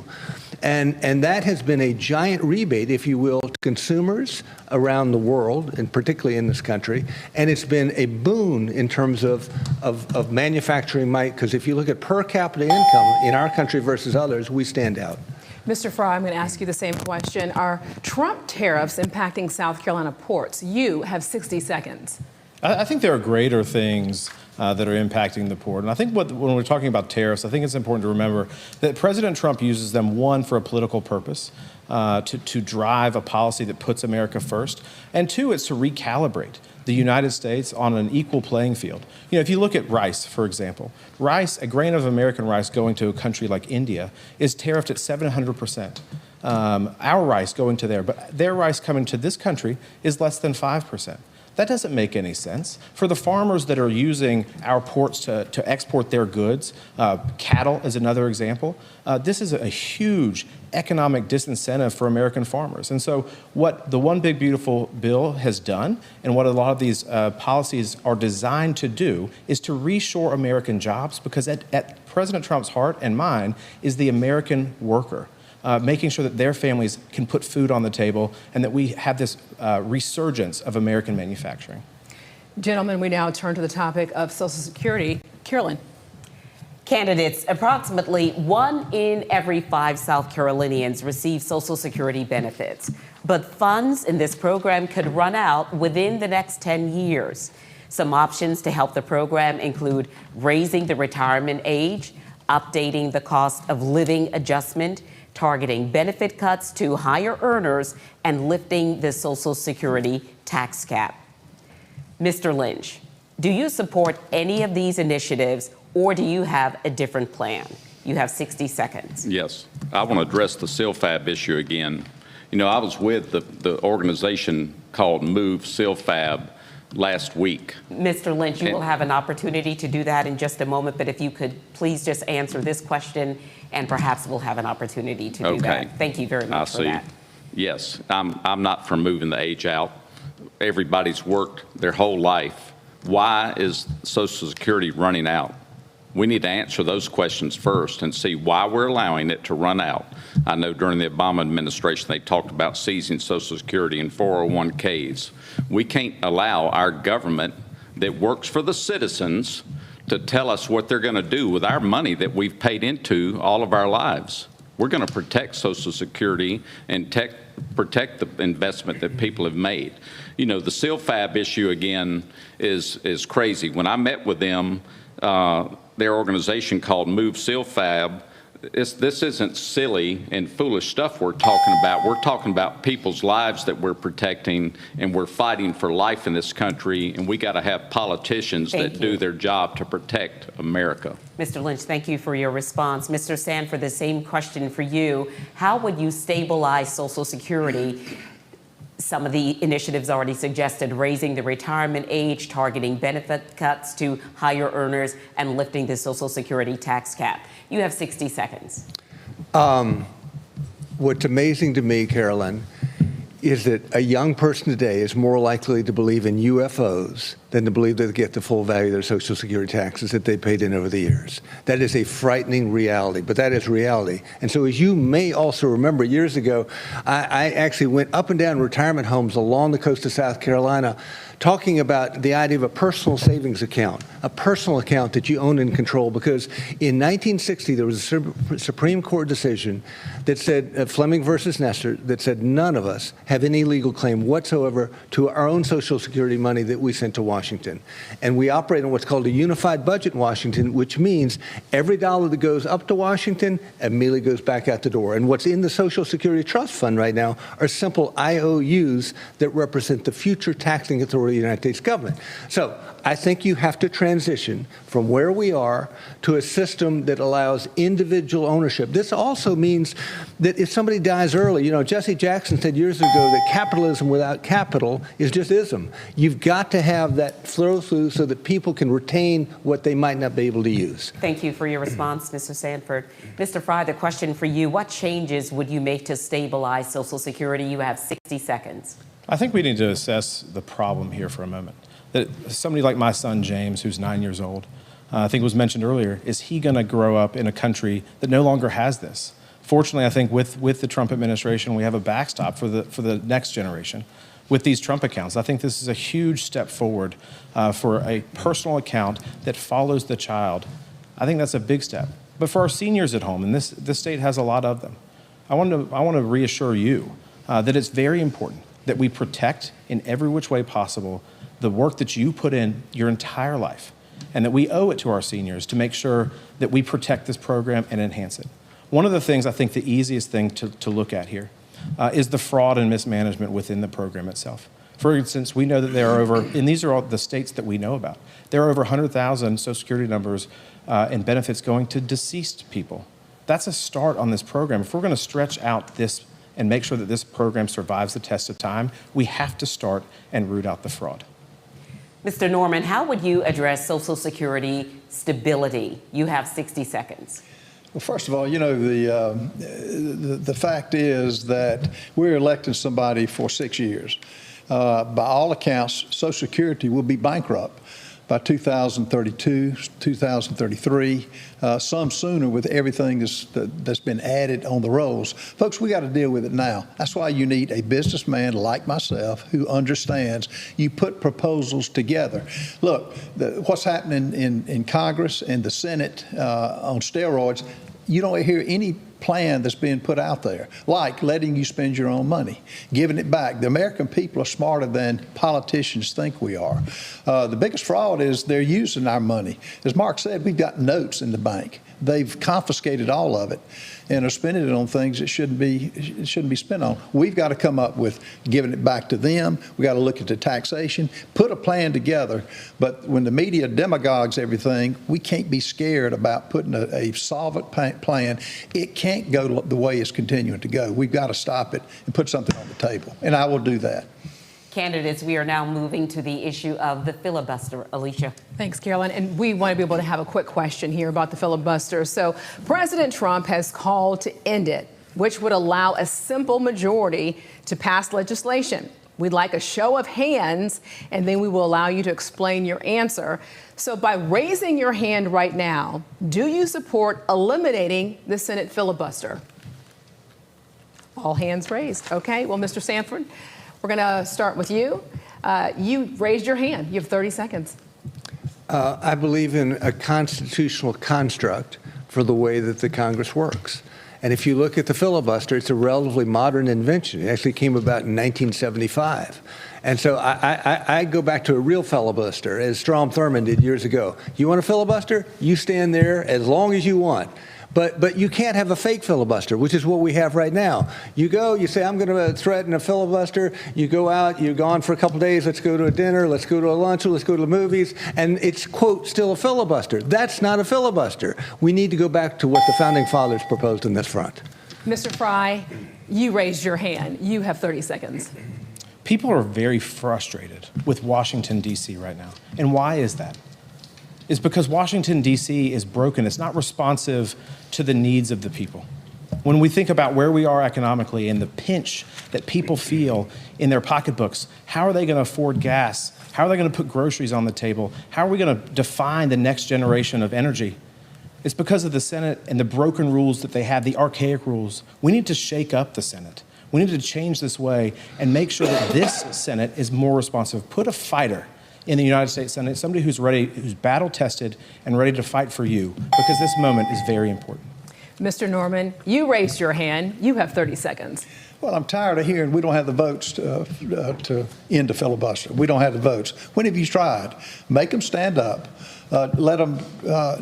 M: And that has been a giant rebate, if you will, to consumers around the world, and particularly in this country. And it's been a boon in terms of manufacturing might, because if you look at per capita income in our country versus others, we stand out.
J: Mr. Fry, I'm going to ask you the same question. Are Trump tariffs impacting South Carolina ports? You have 60 seconds.
K: I think there are greater things that are impacting the port. And I think when we're talking about tariffs, I think it's important to remember that President Trump uses them, one, for a political purpose, to drive a policy that puts America first, and two, it's to recalibrate the United States on an equal playing field. If you look at rice, for example, rice, a grain of American rice going to a country like India, is tariffed at 700%. Our rice going to there, but their rice coming to this country is less than 5%. That doesn't make any sense. For the farmers that are using our ports to export their goods, cattle is another example, this is a huge economic disincentive for American farmers. And so what the One Big Beautiful Bill has done, and what a lot of these policies are designed to do, is to reshore American jobs, because at President Trump's heart and mind is the American worker. Making sure that their families can put food on the table, and that we have this resurgence of American manufacturing.
J: Gentlemen, we now turn to the topic of Social Security. Carolyn.
I: Candidates, approximately 1 in every 5 South Carolinians receive Social Security benefits, but funds in this program could run out within the next 10 years. Some options to help the program include raising the retirement age, updating the cost of living adjustment, targeting benefit cuts to higher earners, and lifting the Social Security tax cap. Mr. Lynch, do you support any of these initiatives, or do you have a different plan? You have 60 seconds.
G: Yes. I want to address the SilFab issue again. I was with the organization called Move SilFab last week.
I: Mr. Lynch, you will have an opportunity to do that in just a moment, but if you could please just answer this question, and perhaps we'll have an opportunity to do that. Thank you very much for that.
G: Yes, I'm not for moving the age out. Everybody's worked their whole life. Why is Social Security running out? We need to answer those questions first and see why we're allowing it to run out. I know during the Obama administration they talked about seizing Social Security and 401ks. We can't allow our government that works for the citizens to tell us what they're going to do with our money that we've paid into all of our lives. We're going to protect Social Security and protect the investment that people have made. The SilFab issue, again, is crazy. When I met with them, their organization called Move SilFab this isn't silly and foolish stuff we're talking about. We're talking about people's lives that we're protecting, and we're fighting for life in this country, and we got to have politicians that do their job to protect America.
I: Mr. Lynch, thank you for your response. Mr. Sanford, the same question for you. How would you stabilize Social Security? Some of the initiatives already suggested raising the retirement age, targeting benefit cuts to higher earners, and lifting the Social Security tax cap. You have 60 seconds.
M: What's amazing to me, Carolyn, is that a young person today is more likely to believe in UFOs than to believe they get the full value of their Social Security taxes that they paid in over the years. That is a frightening reality, but that is reality. And so, as you may also remember, years ago, I actually went up and down retirement homes along the coast of South Carolina talking about the idea of a personal savings account, a personal account that you own and control, because in 1960 there was a Supreme Court decision that said, Fleming versus Nexstar, that said none of us have any legal claim whatsoever to our own Social Security money that we sent to Washington. And we operate on what's called a unified budget in Washington, which means every dollar that goes up to Washington immediately goes back out the door. And what's in the Social Security Trust Fund right now are simple IOUs that represent the future taxing authority of the United States government. So I think you have to transition from where we are to a system that allows individual ownership. This also means that if somebody dies early, you know, Jesse Jackson said years ago that capitalism without capital is just ism. You've got to have that flow through so that people can retain what they might not be able to use.
I: Thank you for your response, Mr. Sanford. Mr. Fry, the question for you, what changes would you make to stabilize Social Security? You have 60 seconds.
K: I think we need to assess the problem here for a moment. That somebody like my son, James, who's 9 years old, I think it was mentioned earlier, is he going to grow up in a country that no longer has this? Fortunately, I think with the Trump administration, we have a backstop for the next generation with these Trump accounts. I think this is a huge step forward for a personal account that follows the child. I think that's a big step. But for our seniors at home, and this state has a lot of them, I want to reassure you that it's very important that we protect in every which way possible the work that you put in your entire life, and that we owe it to our seniors to make sure that we protect this program and enhance it. One of the things, I think the easiest thing to look at here is the fraud and mismanagement within the program itself. For instance, we know that there are over, and these are all the states that we know about, there are over 100,000 Social Security numbers and benefits going to deceased people. That's a start on this program. If we're going to stretch out this and make sure that this program survives the test of time, we have to start and root out the fraud.
I: Mr. Norman, how would you address Social Security stability? You have 60 seconds.
L: Well, first of all, you know, the fact is that we're electing somebody for 6 years. By all accounts, Social Security will be bankrupt by 2032, 2033, some sooner with everything that's been added on the rolls. Folks, we got to deal with it now. That's why you need a businessman like myself who understands. You put proposals together. Look, what's happening in Congress and the Senate on steroids, you don't hear any plan that's being put out there, like letting you spend your own money, giving it back. The American people are smarter than politicians think we are. The biggest fraud is they're using our money. As Mark said, we've got notes in the bank. They've confiscated all of it and are spending it on things it shouldn't be spent on. We've got to come up with giving it back to them. We got to look at the taxation, put a plan together. But when the media demagogues everything, we can't be scared about putting a solvent plan. It can't go the way it's continuing to go. We've got to stop it and put something on the table. And I will do that.
I: Candidates, we are now moving to the issue of the filibuster. Alicia.
J: Thanks, Carolyn. And we want to be able to have a quick question here about the filibuster. So President Trump has called to end it, which would allow a simple majority to pass legislation. We'd like a show of hands, and then we will allow you to explain your answer. So by raising your hand right now, do you support eliminating the Senate filibuster? All hands raised. Okay. Well, Mr. Sanford, we're going to start with you. You raised your hand. You have 30 seconds.
M: I believe in a constitutional construct for the way that the Congress works. And if you look at the filibuster, it's a relatively modern invention. It actually came about in 1975. And so I go back to a real filibuster, as Strom Thurmond did years ago. You want a filibuster? You stand there as long as you want. But you can't have a fake filibuster, which is what we have right now. You go, you say, I'm going to threaten a filibuster. You go out, you're gone for a couple of days. Let's go to a dinner. Let's go to a lunch. Let's go to the movies. And it's, quote, still a filibuster. That's not a filibuster. We need to go back to what the Founding Fathers proposed in this front.
J: Mr. Fry, you raised your hand. You have 30 seconds.
K: People are very frustrated with Washington, D.C. right now. And why is that? It's because Washington, D.C. is broken. It's not responsive to the needs of the people. When we think about where we are economically and the pinch that people feel in their pocketbooks, how are they going to afford gas? How are they going to put groceries on the table? How are we going to define the next generation of energy? It's because of the Senate and the broken rules that they have, the archaic rules. We need to shake up the Senate. We need to change this way and make sure that this Senate is more responsive. Put a fighter in the United States Senate, somebody who's ready, who's battle-tested and ready to fight for you, because this moment is very important.
J: Mr. Norman, you raised your hand. You have 30 seconds.
L: Well, I'm tired of hearing we don't have the votes to end the filibuster. We don't have the votes. When have you tried? Make them stand up. Let them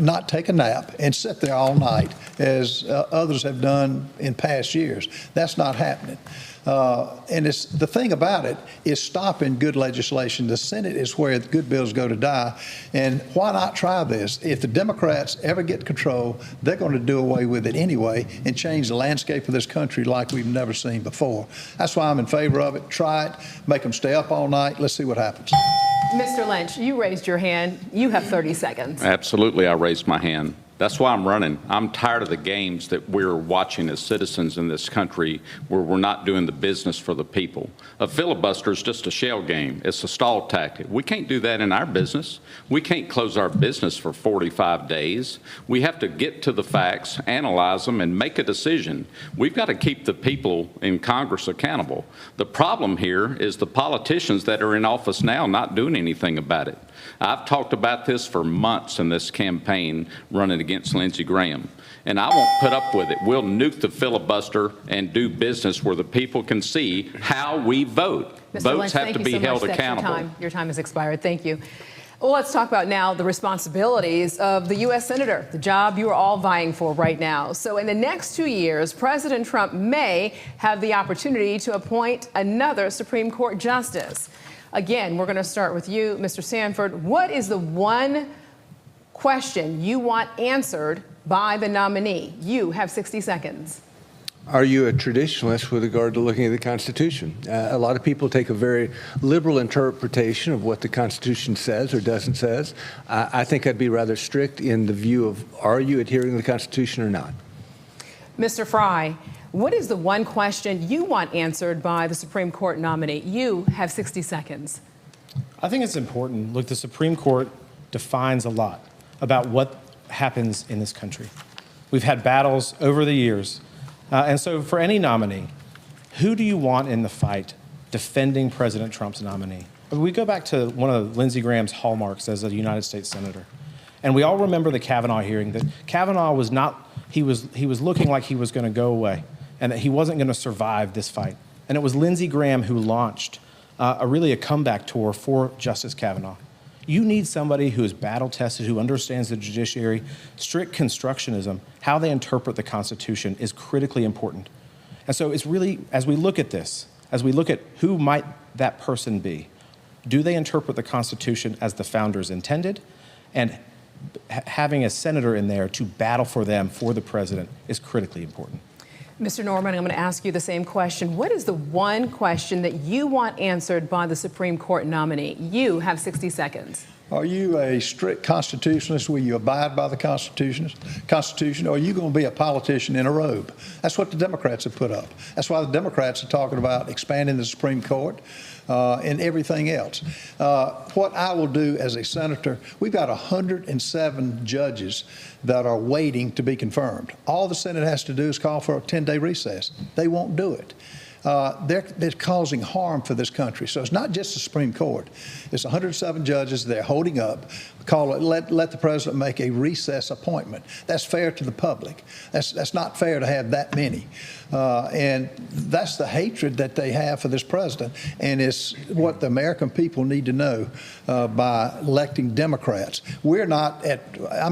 L: not take a nap and sit there all night, as others have done in past years. That's not happening. And it's, the thing about it is stopping good legislation. The Senate is where the good bills go to die. And why not try this? If the Democrats ever get control, they're going to do away with it anyway and change the landscape of this country like we've never seen before. That's why I'm in favor of it. Try it. Make them stay up all night. Let's see what happens.
J: Mr. Lynch, you raised your hand. You have 30 seconds.
G: Absolutely, I raised my hand. That's why I'm running. I'm tired of the games that we're watching as citizens in this country where we're not doing the business for the people. A filibuster is just a shell game. It's a stall tactic. We can't do that in our business. We can't close our business for 45 days. We have to get to the facts, analyze them, and make a decision. We've got to keep the people in Congress accountable. The problem here is the politicians that are in office now not doing anything about it. I've talked about this for months in this campaign running against Lindsey Graham, and I won't put up with it. We'll nuke the filibuster and do business where the people can see how we vote.
J: Mr.
G: Votes
J: Lynch,
G: have to be held accountable.
J: Your time has expired. Thank you. Well, let's talk about now the responsibilities of the U.S. Senator, the job you are all vying for right now. So in the next 2 years, President Trump may have the opportunity to appoint another Supreme Court justice. Again, we're going to start with you, Mr. Sanford. What is the one question you want answered by the nominee? You have 60 seconds.
M: Are you a traditionalist with regard to looking at the Constitution? A lot of people take a very liberal interpretation of what the Constitution says or doesn't says. I think I'd be rather strict in the view of, are you adhering to the Constitution or not?
J: Mr. Fry, what is the one question you want answered by the Supreme Court nominee? You have 60 seconds.
K: I think it's important. Look, the Supreme Court defines a lot about what happens in this country. We've had battles over the years. And so for any nominee, who do you want in the fight defending President Trump's nominee? We go back to one of Lindsey Graham's hallmarks as a United States Senator. And we all remember the Kavanaugh hearing, that Kavanaugh was not, he was looking like he was going to go away and that he wasn't going to survive this fight. And it was Lindsey Graham who launched really a comeback tour for Justice Kavanaugh. You need somebody who is battle-tested, who understands the judiciary. Strict constructionism, how they interpret the Constitution, is critically important. And so it's really, as we look at this, as we look at who might that person be, do they interpret the Constitution as the founders intended? And having a senator in there to battle for them, for the president, is critically important.
J: Mr. Norman, I'm going to ask you the same question. What is the one question that you want answered by the Supreme Court nominee? You have 60 seconds.
L: Are you a strict constitutionalist? Will you abide by the Constitution? Or are you going to be a politician in a robe? That's what the Democrats have put up. That's why the Democrats are talking about expanding the Supreme Court and everything else. What I will do as a senator, we've got 107 judges that are waiting to be confirmed. All the Senate has to do is call for a 10-day recess. They won't do it. They're causing harm for this country. So it's not just the Supreme Court. It's 107 judges they're holding up let the president make a recess appointment. That's fair to the public. That's not fair to have that many. And that's the hatred that they have for this president. And it's what the American people need to know by electing Democrats. I'm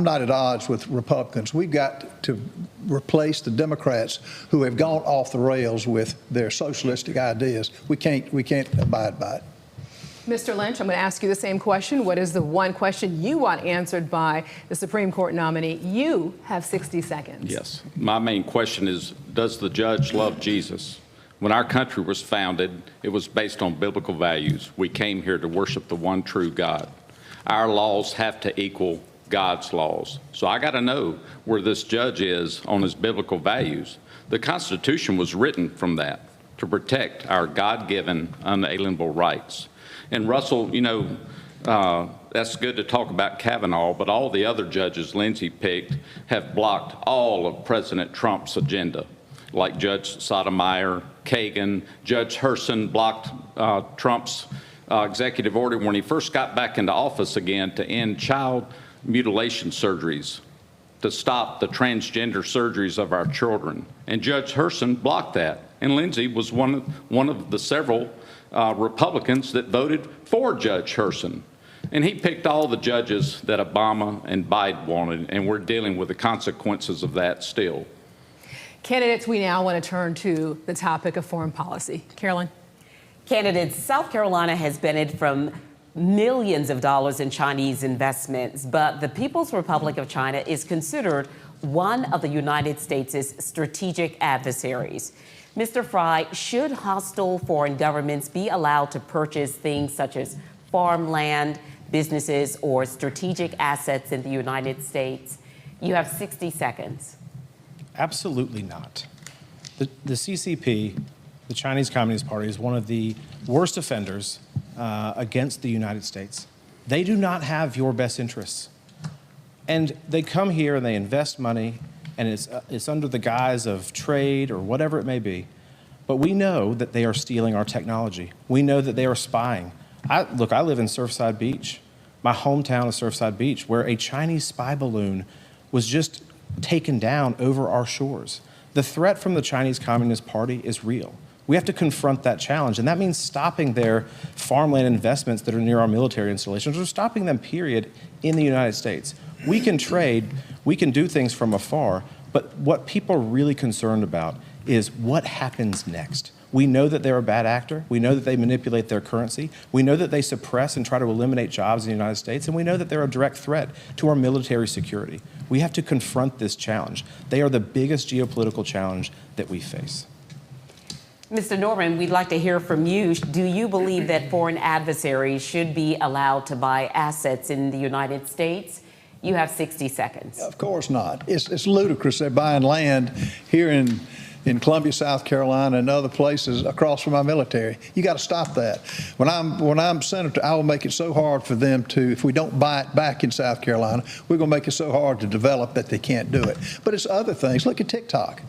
L: not at odds with Republicans. We've got to replace the Democrats who have gone off the rails with their socialistic ideas. We can't abide by it.
J: Mr. Lynch, I'm going to ask you the same question. What is the one question you want answered by the Supreme Court nominee? You have 60 seconds.
G: Yes. My main question is, does the judge love Jesus? When our country was founded, it was based on biblical values. We came here to worship the one true God. Our laws have to equal God's laws. So I got to know where this judge is on his biblical values. The Constitution was written from that to protect our God-given unalienable rights. And Russell, that's good to talk about Kavanaugh, but all the other judges Lindsey picked have blocked all of President Trump's agenda, like Judge Sotomayor, Kagan. Judge Herson blocked Trump's executive order when he first got back into office again to end child mutilation surgeries, to stop the transgender surgeries of our children. And Judge Herson blocked that. And Lindsey was one of the several Republicans that voted for Judge Herson. And he picked all the judges that Obama and Biden wanted, and we're dealing with the consequences of that still.
J: Candidates, we now want to turn to the topic of foreign policy. Carolyn.
I: Candidates, South Carolina has benefited from millions of dollars in Chinese investments, but the People's Republic of China is considered one of the United States' strategic adversaries. Mr. Fry, should hostile foreign governments be allowed to purchase things such as farmland, businesses, or strategic assets in the United States? You have 60 seconds.
K: Absolutely not. The CCP, the Chinese Communist Party, is one of the worst offenders against the United States. They do not have your best interests. And they come here and they invest money, and it's under the guise of trade or whatever it may be. But we know that they are stealing our technology. We know that they are spying. I live in Surfside Beach, my hometown of Surfside Beach, where a Chinese spy balloon was just taken down over our shores. The threat from the Chinese Communist Party is real. We have to confront that challenge, and that means stopping their farmland investments that are near our military installations, or stopping them, period, in the United States. We can trade, we can do things from afar, but what people are really concerned about is what happens next. We know that they're a bad actor. We know that they manipulate their currency. We know that they suppress and try to eliminate jobs in the United States, and we know that they're a direct threat to our military security. We have to confront this challenge. They are the biggest geopolitical challenge that we face.
I: Mr. Norman, we'd like to hear from you. Do you believe that foreign adversaries should be allowed to buy assets in the United States? You have 60 seconds. Of
L: course not. It's ludicrous. They're buying land here in Columbia, South Carolina, and other places across from our military. You got to stop that. When I'm senator, I will make it so hard for them to, if we don't buy it back in South Carolina, we're going to make it so hard to develop that they can't do it. But it's other things. Look at TikTok.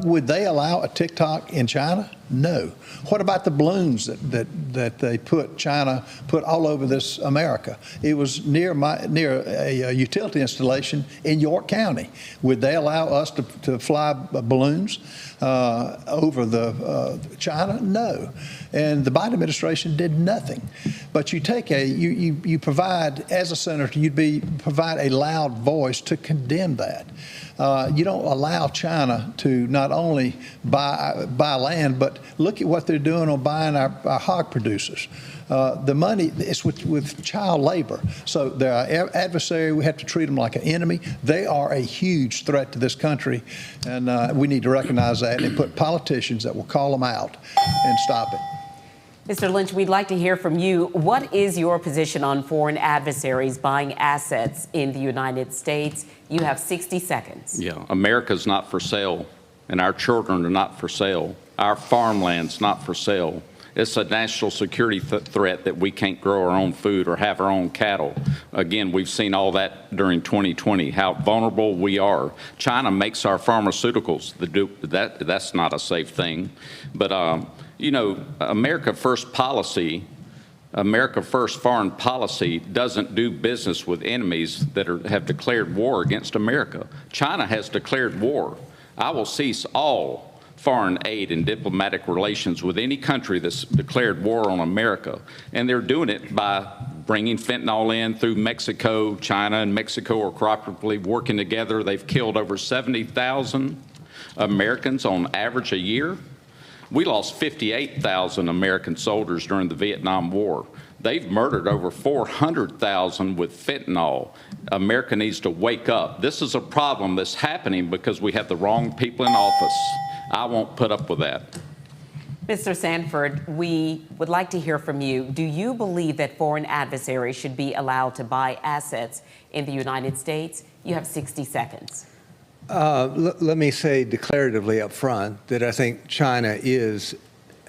L: Would they allow a TikTok in China? No. What about the balloons that they China put all over this America? It was near a utility installation in York County. Would they allow us to fly balloons over China? No. And the Biden administration did nothing. But you take you provide, as a senator, provide a loud voice to condemn that. You don't allow China to not only buy land, but look at what they're doing on buying our hog producers. The money is with child labor. So they're our adversary. We have to treat them like an enemy. They are a huge threat to this country, and we need to recognize that and put politicians that will call them out and stop it.
I: Mr. Lynch, we'd like to hear from you. What is your position on foreign adversaries buying assets in the United States? You have 60 seconds.
G: Yeah, America's not for sale, and our children are not for sale. Our farmland's not for sale. It's a national security threat that we can't grow our own food or have our own cattle. Again, we've seen all that during 2020, how vulnerable we are. China makes our pharmaceuticals. That's not a safe thing. But, America First policy America First foreign policy doesn't do business with enemies that have declared war against America. China has declared war. I will cease all foreign aid and diplomatic relations with any country that's declared war on America. And they're doing it by bringing fentanyl in through Mexico. China and Mexico are cooperatively working together. They've killed over 70,000 Americans on average a year. We lost 58,000 American soldiers during the Vietnam War. They've murdered over 400,000 with fentanyl. America needs to wake up. This is a problem that's happening because we have the wrong people in office. I won't put up with that.
I: Mr. Sanford, we would like to hear from you. Do you believe that foreign adversaries should be allowed to buy assets in the United States? You have 60 seconds.
M: Let me say declaratively up front that I think China is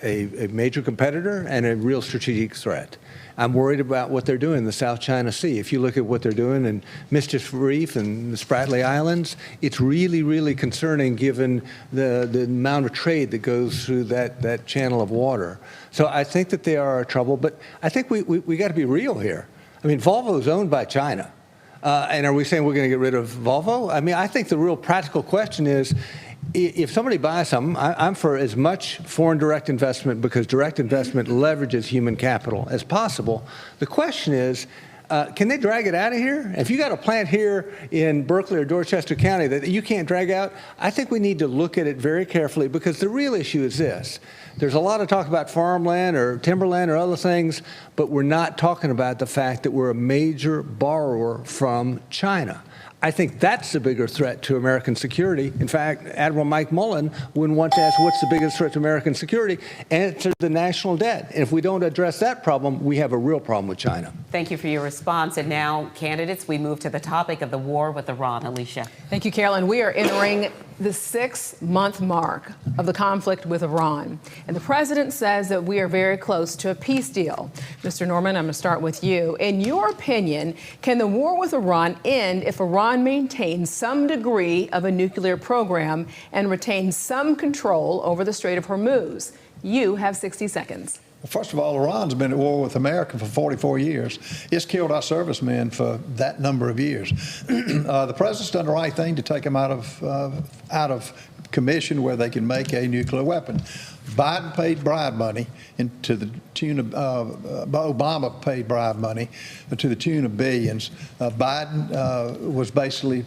M: a major competitor and a real strategic threat. I'm worried about what they're doing in the South China Sea. If you look at what they're doing in Mischief Reef and the Spratly Islands, it's really, really concerning given the amount of trade that goes through that channel of water. So I think that they are a trouble, but I think we got to be real here. I mean, Volvo is owned by China. And are we saying we're going to get rid of Volvo? I mean, I think the real practical question is, if somebody buys something, I'm for as much foreign direct investment because direct investment leverages human capital as possible. The question is, can they drag it out of here? If you got a plant here in Berkeley or Dorchester County that you can't drag out, I think we need to look at it very carefully because the real issue is this. There's a lot of talk about farmland or timberland or other things, but we're not talking about the fact that we're a major borrower from China. I think that's the bigger threat to American security. In fact, Admiral Mike Mullen, when once asked what's the biggest threat to American security, answered the national debt. And if we don't address that problem, we have a real problem with China.
I: Thank you for your response. And now, candidates, we move to the topic of the war with Iran. Alicia.
J: Thank you, Carolyn. We are entering the 6-month mark of the conflict with Iran. And the president says that we are very close to a peace deal. Mr. Norman, I'm going to start with you. In your opinion, can the war with Iran end if Iran maintains some degree of a nuclear program and retains some control over the Strait of Hormuz? You have 60 seconds.
L: Well, first of all, Iran's been at war with America for 44 years. It's killed our servicemen for that number of years. The president's done the right thing to take them out of commission where they can make a nuclear weapon. Biden paid bribe money to the tune of Obama paid bribe money to the tune of billions. Biden was basically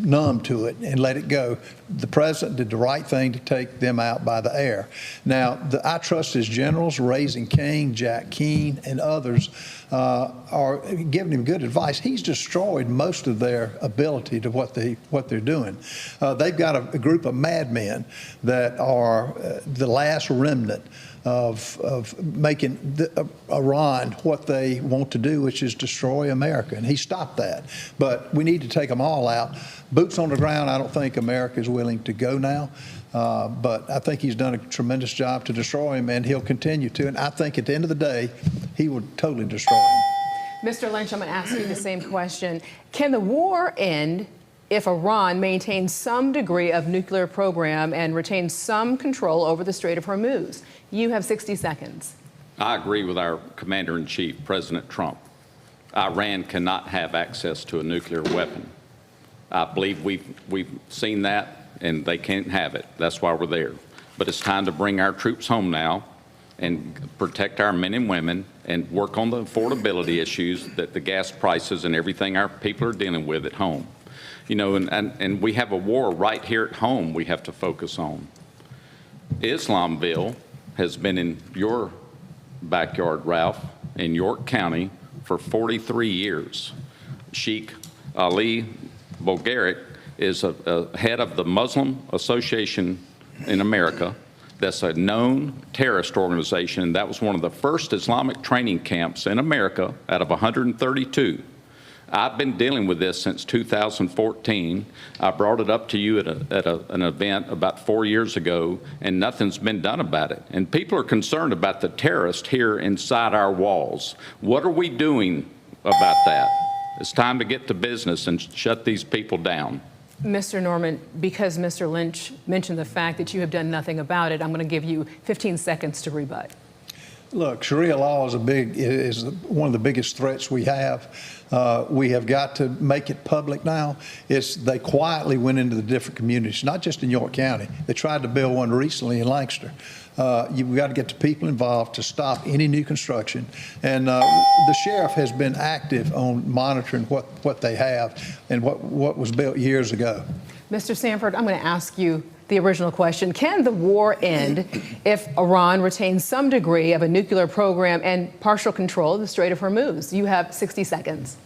L: numb to it and let it go. The president did the right thing to take them out by the air. Now, I trust his generals, Raising King, Jack Keane, and others are giving him good advice. He's destroyed most of their ability to what they're doing. They've got a group of madmen that are the last remnant of making Iran what they want to do, which is destroy America. And he stopped that. But we need to take them all out. Boots on the ground, I don't think America is willing to go now. But I think he's done a tremendous job to destroy him, and he'll continue to. And I think at the end of the day, he would totally destroy him.
J: Mr. Lynch, I'm going to ask you the same question. Can the war end if Iran maintains some degree of nuclear program and retains some control over the Strait of Hormuz? You have 60 seconds.
G: I agree with our commander-in-chief, President Trump. Iran cannot have access to a nuclear weapon. I believe we've seen that, and they can't have it. That's why we're there. But it's time to bring our troops home now and protect our men and women and work on the affordability issues that the gas prices and everything our people are dealing with at home. You know, and we have a war right here at home we have to focus on. Islamville has been in your backyard, Ralph, in York County for 43 years. Sheikh Ali Bulgaric is a head of the Muslim Association in America. That's a known terrorist organization, and that was one of the first Islamic training camps in America out of 132. I've been dealing with this since 2014. I brought it up to you at an event about 4 years ago, and nothing's been done about it. And people are concerned about the terrorists here inside our walls. What are we doing about that? It's time to get to business and shut these people down.
J: Mr. Norman, because Mr. Lynch mentioned the fact that you have done nothing about it, I'm going to give you 15 seconds to rebut.
L: Look, Sharia law is one of the biggest threats we have. We have got to make it public now. They quietly went into the different communities, not just in York County. They tried to build one recently in Lancaster. You've got to get the people involved to stop any new construction. And the sheriff has been active on monitoring what they have and what was built years ago.
J: Mr. Sanford, I'm going to ask you the original question. Can the war end if Iran retains some degree of a nuclear program and partial control of the Strait of Hormuz? You have 60 seconds.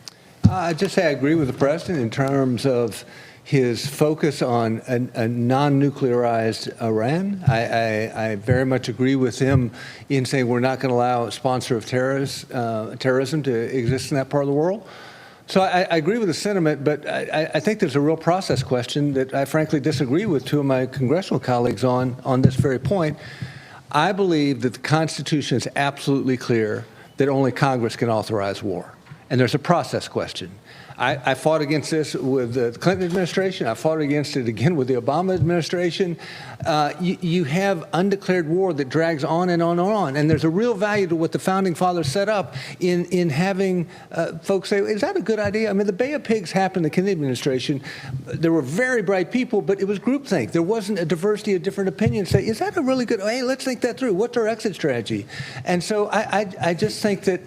M: I just say I agree with the president in terms of his focus on a non-nuclearized Iran. I very much agree with him in saying we're not going to allow a sponsor of terrorism to exist in that part of the world. So I agree with the sentiment, but I think there's a real process question that I frankly disagree with two of my congressional colleagues on this very point. I believe that the Constitution is absolutely clear that only Congress can authorize war. And there's a process question. I fought against this with the Clinton administration. I fought against it again with the Obama administration. You have undeclared war that drags on and on and on. And there's a real value to what the founding fathers set up in having folks say, is that a good idea? I mean, the Bay of Pigs happened in the Kennedy administration. There were very bright people, but it was groupthink. There wasn't a diversity of different opinions. Say, is that a really good, hey, let's think that through. What's our exit strategy? And so I just think that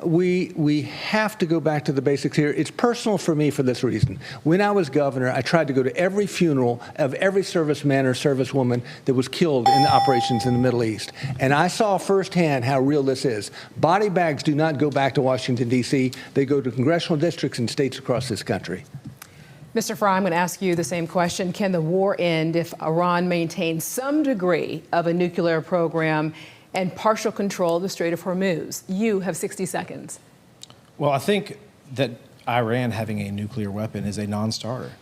M: we have to go back to the basics here. It's personal for me for this reason. When I was governor, I tried to go to every funeral of every serviceman or servicewoman that was killed in operations in the Middle East. And I saw firsthand how real this is. Body bags do not go back to Washington, D.C. They go to congressional districts and states across this country.
J: Mr. Fry, I'm going to ask you the same question. Can the war end if Iran maintains some degree of a nuclear program and partial control of the Strait of Hormuz? You have 60 seconds.
K: Well, I think that Iran having a nuclear weapon is a non-starter.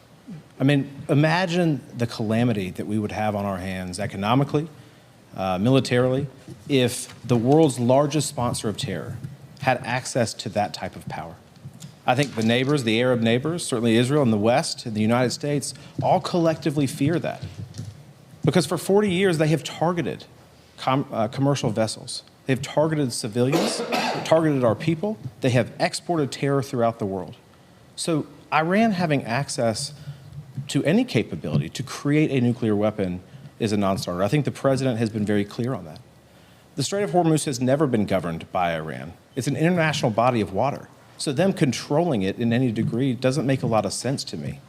K: I mean, imagine the calamity that we would have on our hands economically, militarily, if the world's largest sponsor of terror had access to that type of power. I think the neighbors, the Arab neighbors, certainly Israel and the West and the United States, all collectively fear that. Because for 40 years, they have targeted commercial vessels. They've targeted civilians, targeted our people. They have exported terror throughout the world. So Iran having access to any capability to create a nuclear weapon is a non-starter. I think the president has been very clear on that. The Strait of Hormuz has never been governed by Iran. It's an international body of water. So them controlling it in any degree doesn't make a lot of sense to me.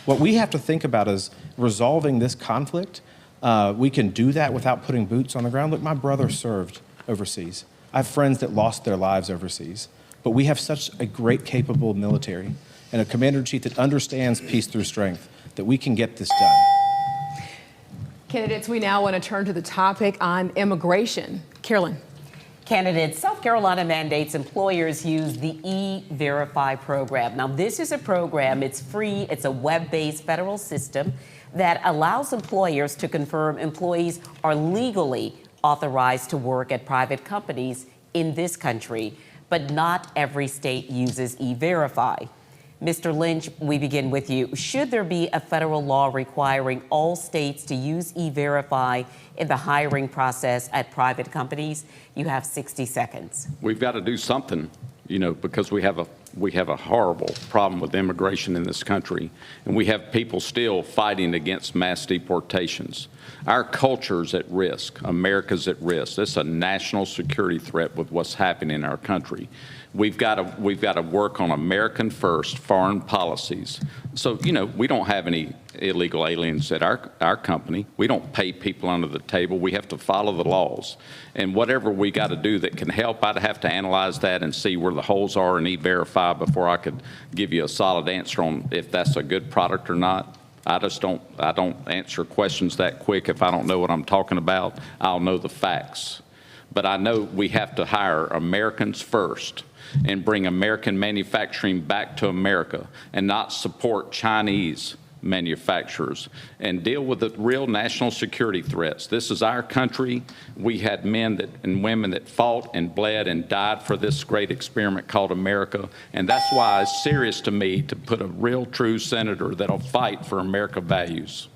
K: What we have to think about is resolving this conflict. We can do that without putting boots on the ground. Look, my brother served overseas. I have friends that lost their lives overseas. But we have such a great, capable military and a commander-in-chief that understands peace through strength that we can get this done.
J: Candidates, we now want to turn to the topic on immigration. Carolyn.
I: Candidates, South Carolina mandates employers use the E-Verify program. Now, this is a program, it's free, it's a web-based federal system that allows employers to confirm employees are legally authorized to work at private companies in this country, but not every state uses E-Verify. Mr. Lynch, we begin with you. Should there be a federal law requiring all states to use E-Verify in the hiring process at private companies? You have 60 seconds.
G: We've got to do something, because we have a horrible problem with immigration in this country, and we have people still fighting against mass deportations. Our culture's at risk. America's at risk. It's a national security threat with what's happening in our country. We've got to work on American first foreign policies. So, we don't have any illegal aliens at our company. We don't pay people under the table. We have to follow the laws. And whatever we got to do that can help, I'd have to analyze that and see where the holes are in E-Verify before I could give you a solid answer on if that's a good product or not. I don't answer questions that quick. If I don't know what I'm talking about, I'll know the facts. But I know we have to hire Americans first and bring American manufacturing back to America and not support Chinese manufacturers and deal with the real national security threats. This is our country. We had men and women that fought and bled and died for this great experiment called America. And that's why it's serious to me to put a real true senator that'll fight for America values.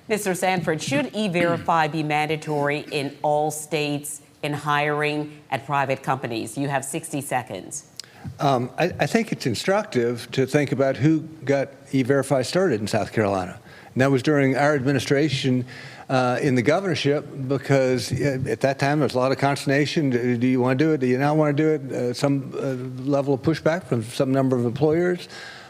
I: Mr. Sanford, should E-Verify be mandatory in all states in hiring at private companies? You have 60 seconds.
M: I think it's instructive to think about who got E-Verify started in South Carolina. And that was during our administration in the governorship, because at that time there was a lot of consternation. Do you want to do it? Do you not want to do it? Some level of pushback from some number of employers.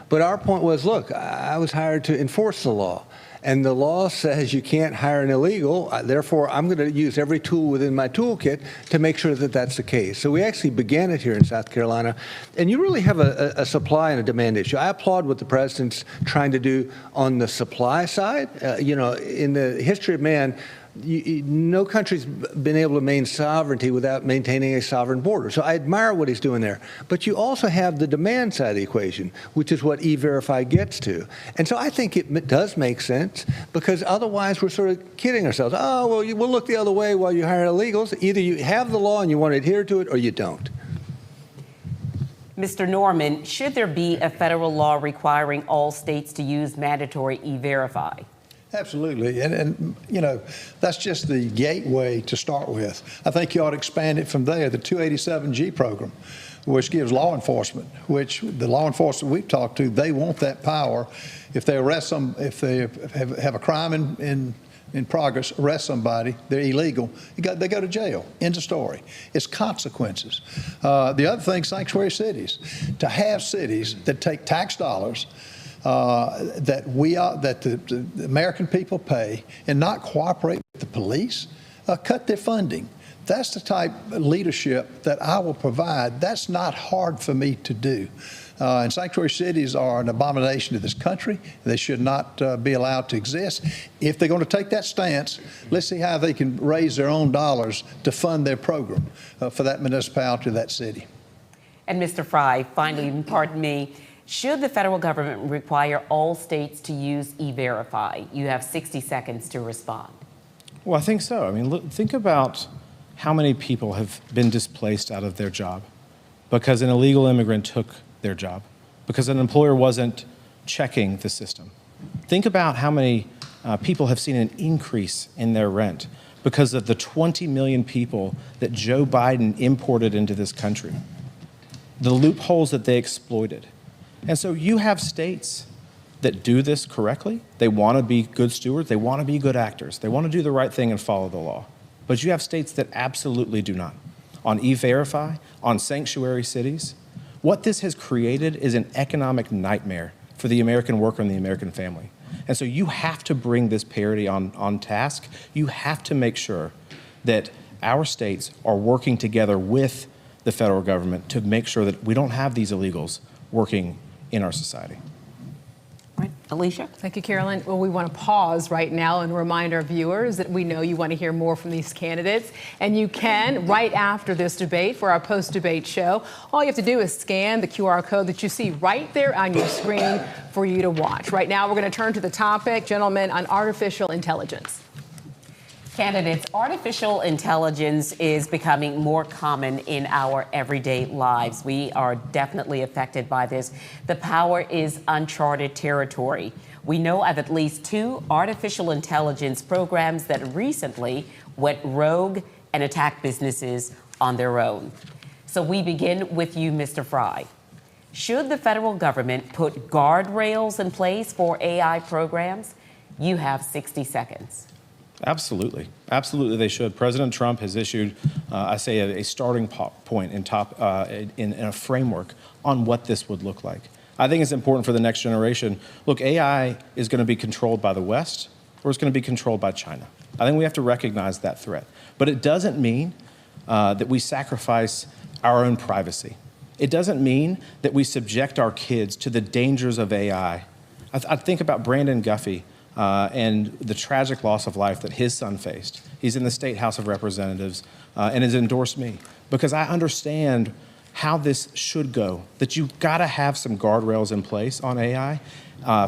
M: But our point was, look, I was hired to enforce the law. And the law says you can't hire an illegal. Therefore, I'm going to use every tool within my toolkit to make sure that that's the case. So we actually began it here in South Carolina. And you really have a supply and a demand issue. I applaud what the president's trying to do on the supply side. In the history of man, no country's been able to maintain sovereignty without maintaining a sovereign border. So I admire what he's doing there. But you also have the demand side of the equation, which is what E-Verify gets to. And so I think it does make sense, because otherwise we're sort of kidding ourselves. Oh, well, we'll look the other way while you hire illegals. Either you have the law and you want to adhere to it, or you don't.
I: Mr. Norman, should there be a federal law requiring all states to use mandatory E-Verify?
L: Absolutely. And that's just the gateway to start with. I think you ought to expand it from there. The 287G program, which gives law enforcement, which the law enforcement we've talked to, they want that power. If they arrest some, if they have a crime in progress, arrest somebody, they're illegal, they go to jail. End of story. It's consequences. The other thing, sanctuary cities. To have cities that take tax dollars that the American people pay and not cooperate with the police, cut their funding. That's the type of leadership that I will provide. That's not hard for me to do. And sanctuary cities are an abomination to this country. They should not be allowed to exist. If they're going to take that stance, let's see how they can raise their own dollars to fund their program for that municipality, that city.
I: And Mr. Fry, finally, pardon me, should the federal government require all states to use E-Verify? You have 60 seconds to respond.
K: Well, I think so. I mean, look, think about how many people have been displaced out of their job because an illegal immigrant took their job, because an employer wasn't checking the system. Think about how many people have seen an increase in their rent because of the 20 million people that Joe Biden imported into this country, the loopholes that they exploited. And so you have states that do this correctly. They want to be good stewards. They want to be good actors. They want to do the right thing and follow the law. But you have states that absolutely do not. On E-Verify, on sanctuary cities, what this has created is an economic nightmare for the American worker and the American family. And so you have to bring this parity on task. You have to make sure that our states are working together with the federal government to make sure that we don't have these illegals working in our society.
I: Right. Alicia?
J: Thank you, Carolyn. Well, we want to pause right now and remind our viewers that we know you want to hear more from these candidates, and you can right after this debate for our post-debate show. All you have to do is scan the QR code that you see right there on your screen for you to watch. Right now, we're going to turn to the topic, gentlemen, on artificial intelligence.
I: Candidates, artificial intelligence is becoming more common in our everyday lives. We are definitely affected by this. The power is uncharted territory. We know of at least 2 artificial intelligence programs that recently went rogue and attacked businesses on their own. So we begin with you, Mr. Fry. Should the federal government put guardrails in place for AI programs? You have 60 seconds.
K: Absolutely. Absolutely, they should. President Trump has issued, I say, a starting point in a framework on what this would look like. I think it's important for the next generation. Look, AI is going to be controlled by the West, or it's going to be controlled by China. I think we have to recognize that threat. But it doesn't mean that we sacrifice our own privacy. It doesn't mean that we subject our kids to the dangers of AI. I think about Brandon Guffey, and the tragic loss of life that his son faced. He's in the State House of Representatives and has endorsed me because I understand how this should go, that you've got to have some guardrails in place on AI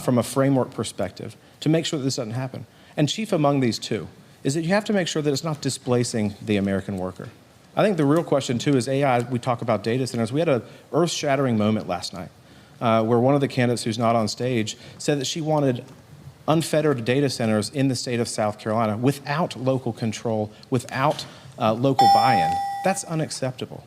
K: from a framework perspective to make sure that this doesn't happen. And chief among these 2 is that you have to make sure that it's not displacing the American worker. I think the real question, too, is AI. We talk about data centers. We had an earth-shattering moment last night where one of the candidates who's not on stage said that she wanted unfettered data centers in the state of South Carolina without local control, without local buy-in. That's unacceptable.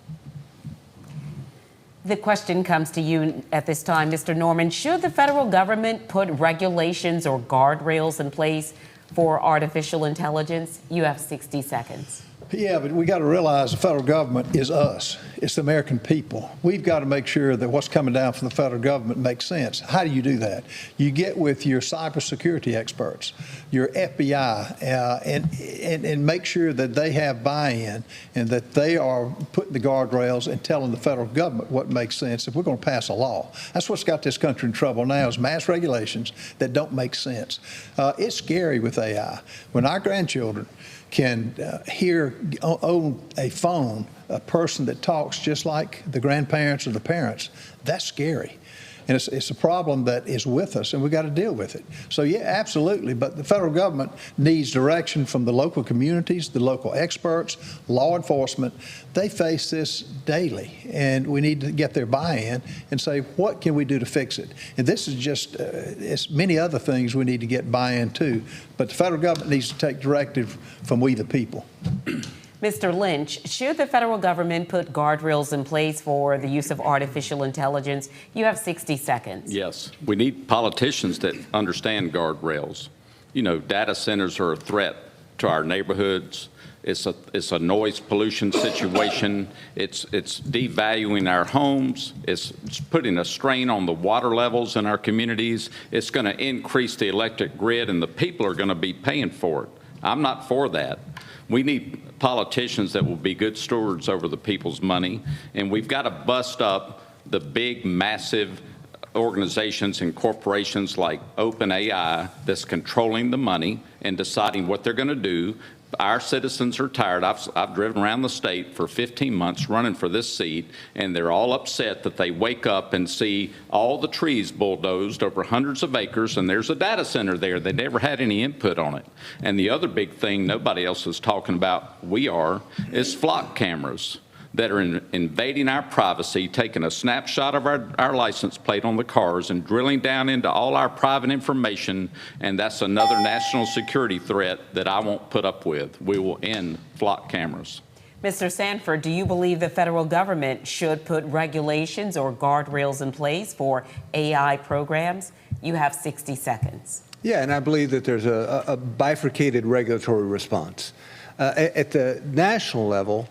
I: The question comes to you at this time, Mr. Norman. Should the federal government put regulations or guardrails in place for artificial intelligence? You have 60 seconds.
L: Yeah, but we got to realize the federal government is us. It's the American people. We've got to make sure that what's coming down from the federal government makes sense. How do you do that? You get with your cybersecurity experts, your FBI, and make sure that they have buy-in and that they are putting the guardrails and telling the federal government what makes sense if we're going to pass a law. That's what's got this country in trouble now is mass regulations that don't make sense. It's scary with AI. When our grandchildren can hear on a phone a person that talks just like the grandparents or the parents, that's scary. And it's a problem that is with us, and we've got to deal with it. So, yeah, absolutely. But the federal government needs direction from the local communities, the local experts, law enforcement. They face this daily, and we need to get their buy-in and say, what can we do to fix it? And this is just, it's many other things we need to get buy-in to. But the federal government needs to take directive from we the people.
I: Mr. Lynch, should the federal government put guardrails in place for the use of artificial intelligence? You have 60 seconds.
G: Yes. We need politicians that understand guardrails. You know, data centers are a threat to our neighborhoods. It's a noise pollution situation. It's devaluing our homes. It's putting a strain on the water levels in our communities. It's going to increase the electric grid, and the people are going to be paying for it. I'm not for that. We need politicians that will be good stewards over the people's money, and we've got to bust up the big, massive organizations and corporations like OpenAI that's controlling the money and deciding what they're going to do. Our citizens are tired. I've driven around the state for 15 months running for this seat, and they're all upset that they wake up and see all the trees bulldozed over hundreds of acres, and there's a data center there. They never had any input on it. And the other big thing nobody else is talking about, is flock cameras that are invading our privacy, taking a snapshot of our license plate on the cars and drilling down into all our private information, and that's another national security threat that I won't put up with. We will end flock cameras.
I: Mr. Sanford, do you believe the federal government should put regulations or guardrails in place for AI programs? You have 60 seconds.
M: Yeah, and I believe that there's a bifurcated regulatory response. At the national level,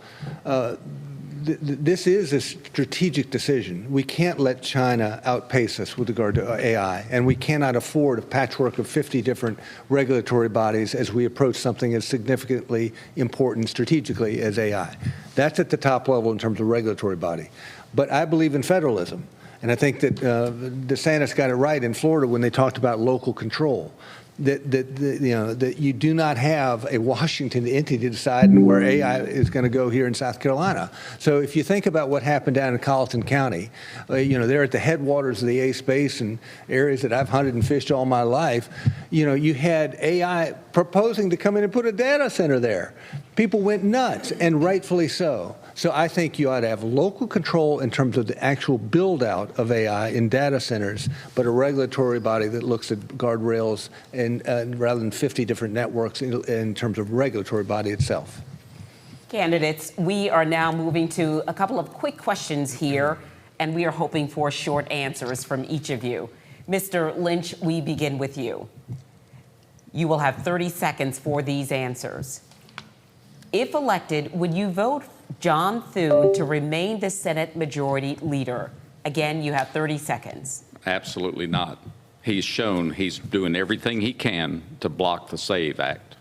M: this is a strategic decision. We can't let China outpace us with regard to AI, and we cannot afford a patchwork of 50 different regulatory bodies as we approach something as significantly important strategically as AI. That's at the top level in terms of regulatory body. But I believe in federalism, and I think that DeSantis got it right in Florida when they talked about local control. That you do not have a Washington entity deciding where AI is going to go here in South Carolina. So if you think about what happened down in Colleton County, they're at the headwaters of the Ace Basin, areas that I've hunted and fished all my life. You had AI proposing to come in and put a data center there. People went nuts, and rightfully so. So I think you ought to have local control in terms of the actual build-out of AI in data centers, but a regulatory body that looks at guardrails and rather than 50 different networks in terms of regulatory body itself.
I: Candidates, we are now moving to a couple of quick questions here, and we are hoping for short answers from each of you. Mr. Lynch, we begin with you. You will have 30 seconds for these answers. If elected, would you vote John Thune to remain the Senate Majority Leader? Again, you have 30 seconds.
G: Absolutely not. He's shown he's doing everything he can to block the SAVE Act.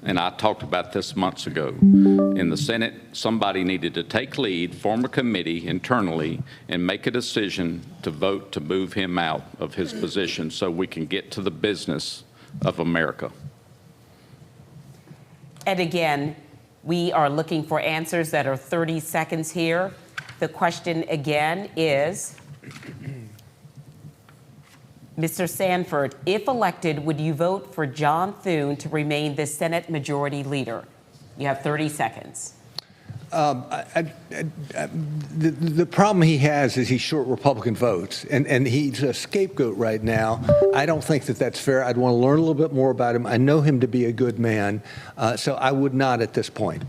G: And I talked about this months ago. In the Senate, somebody needed to take lead, form a committee internally, and make a decision to vote to move him out of his position so we can get to the business of America.
I: And again, we are looking for answers that are 30 seconds here. The question again is, Mr. Sanford, if elected, would you vote for John Thune to remain the Senate Majority Leader? You have 30 seconds.
M: The problem he has is he's short Republican votes, and he's a scapegoat right now. I don't think that that's fair. I'd want to learn a little bit more about him. I know him to be a good man, so I would not at this point.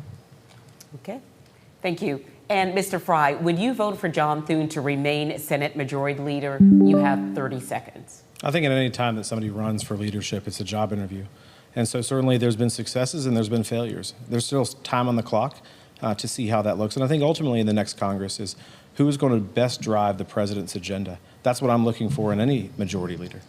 I: Thank you. And Mr. Fry, would you vote for John Thune to remain Senate Majority Leader? You have 30 seconds.
K: I think at any time that somebody runs for leadership, it's a job interview. And so certainly there's been successes and there's been failures. There's still time on the clock to see how that looks. And I think ultimately in the next Congress is who is going to best drive the president's agenda. That's what I'm looking for in any majority leader.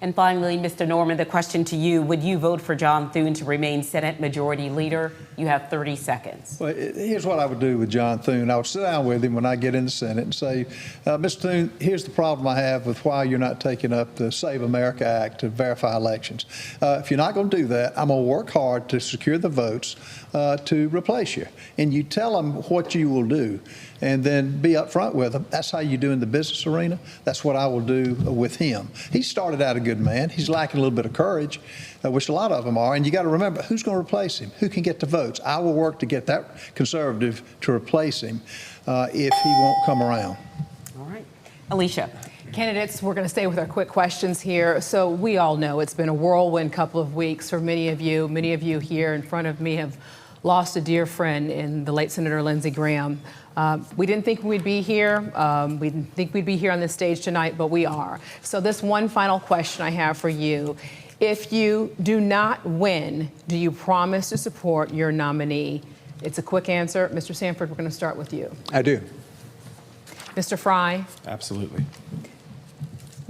I: And finally, Mr. Norman, the question to you, would you vote for John Thune to remain Senate Majority Leader? You have 30 seconds.
L: Well, here's what I would do with John Thune. I would sit down with him when I get in the Senate and say, Mr. Thune, here's the problem I have with why you're not taking up the Save America Act to verify elections. If you're not going to do that, I'm going to work hard to secure the votes to replace you. And you tell them what you will do and then be upfront with them. That's how you do in the business arena. That's what I will do with him. He started out a good man. He's lacking a little bit of courage, which a lot of them are. And you got to remember, who's going to replace him? Who can get the votes? I will work to get that conservative to replace him if he won't come around.
I: All right. Alicia.
J: Candidates, we're going to stay with our quick questions here. So we all know it's been a whirlwind couple of weeks for many of you. Many of you here in front of me have lost a dear friend in the late Senator Lindsey Graham. We didn't think we'd be here. We didn't think we'd be here on this stage tonight, but we are. So this one final question I have for you. If you do not win, do you promise to support your nominee? It's a quick answer. Mr. Sanford, we're going to start with you.
M: I do.
J: Mr. Fry?
K: Absolutely.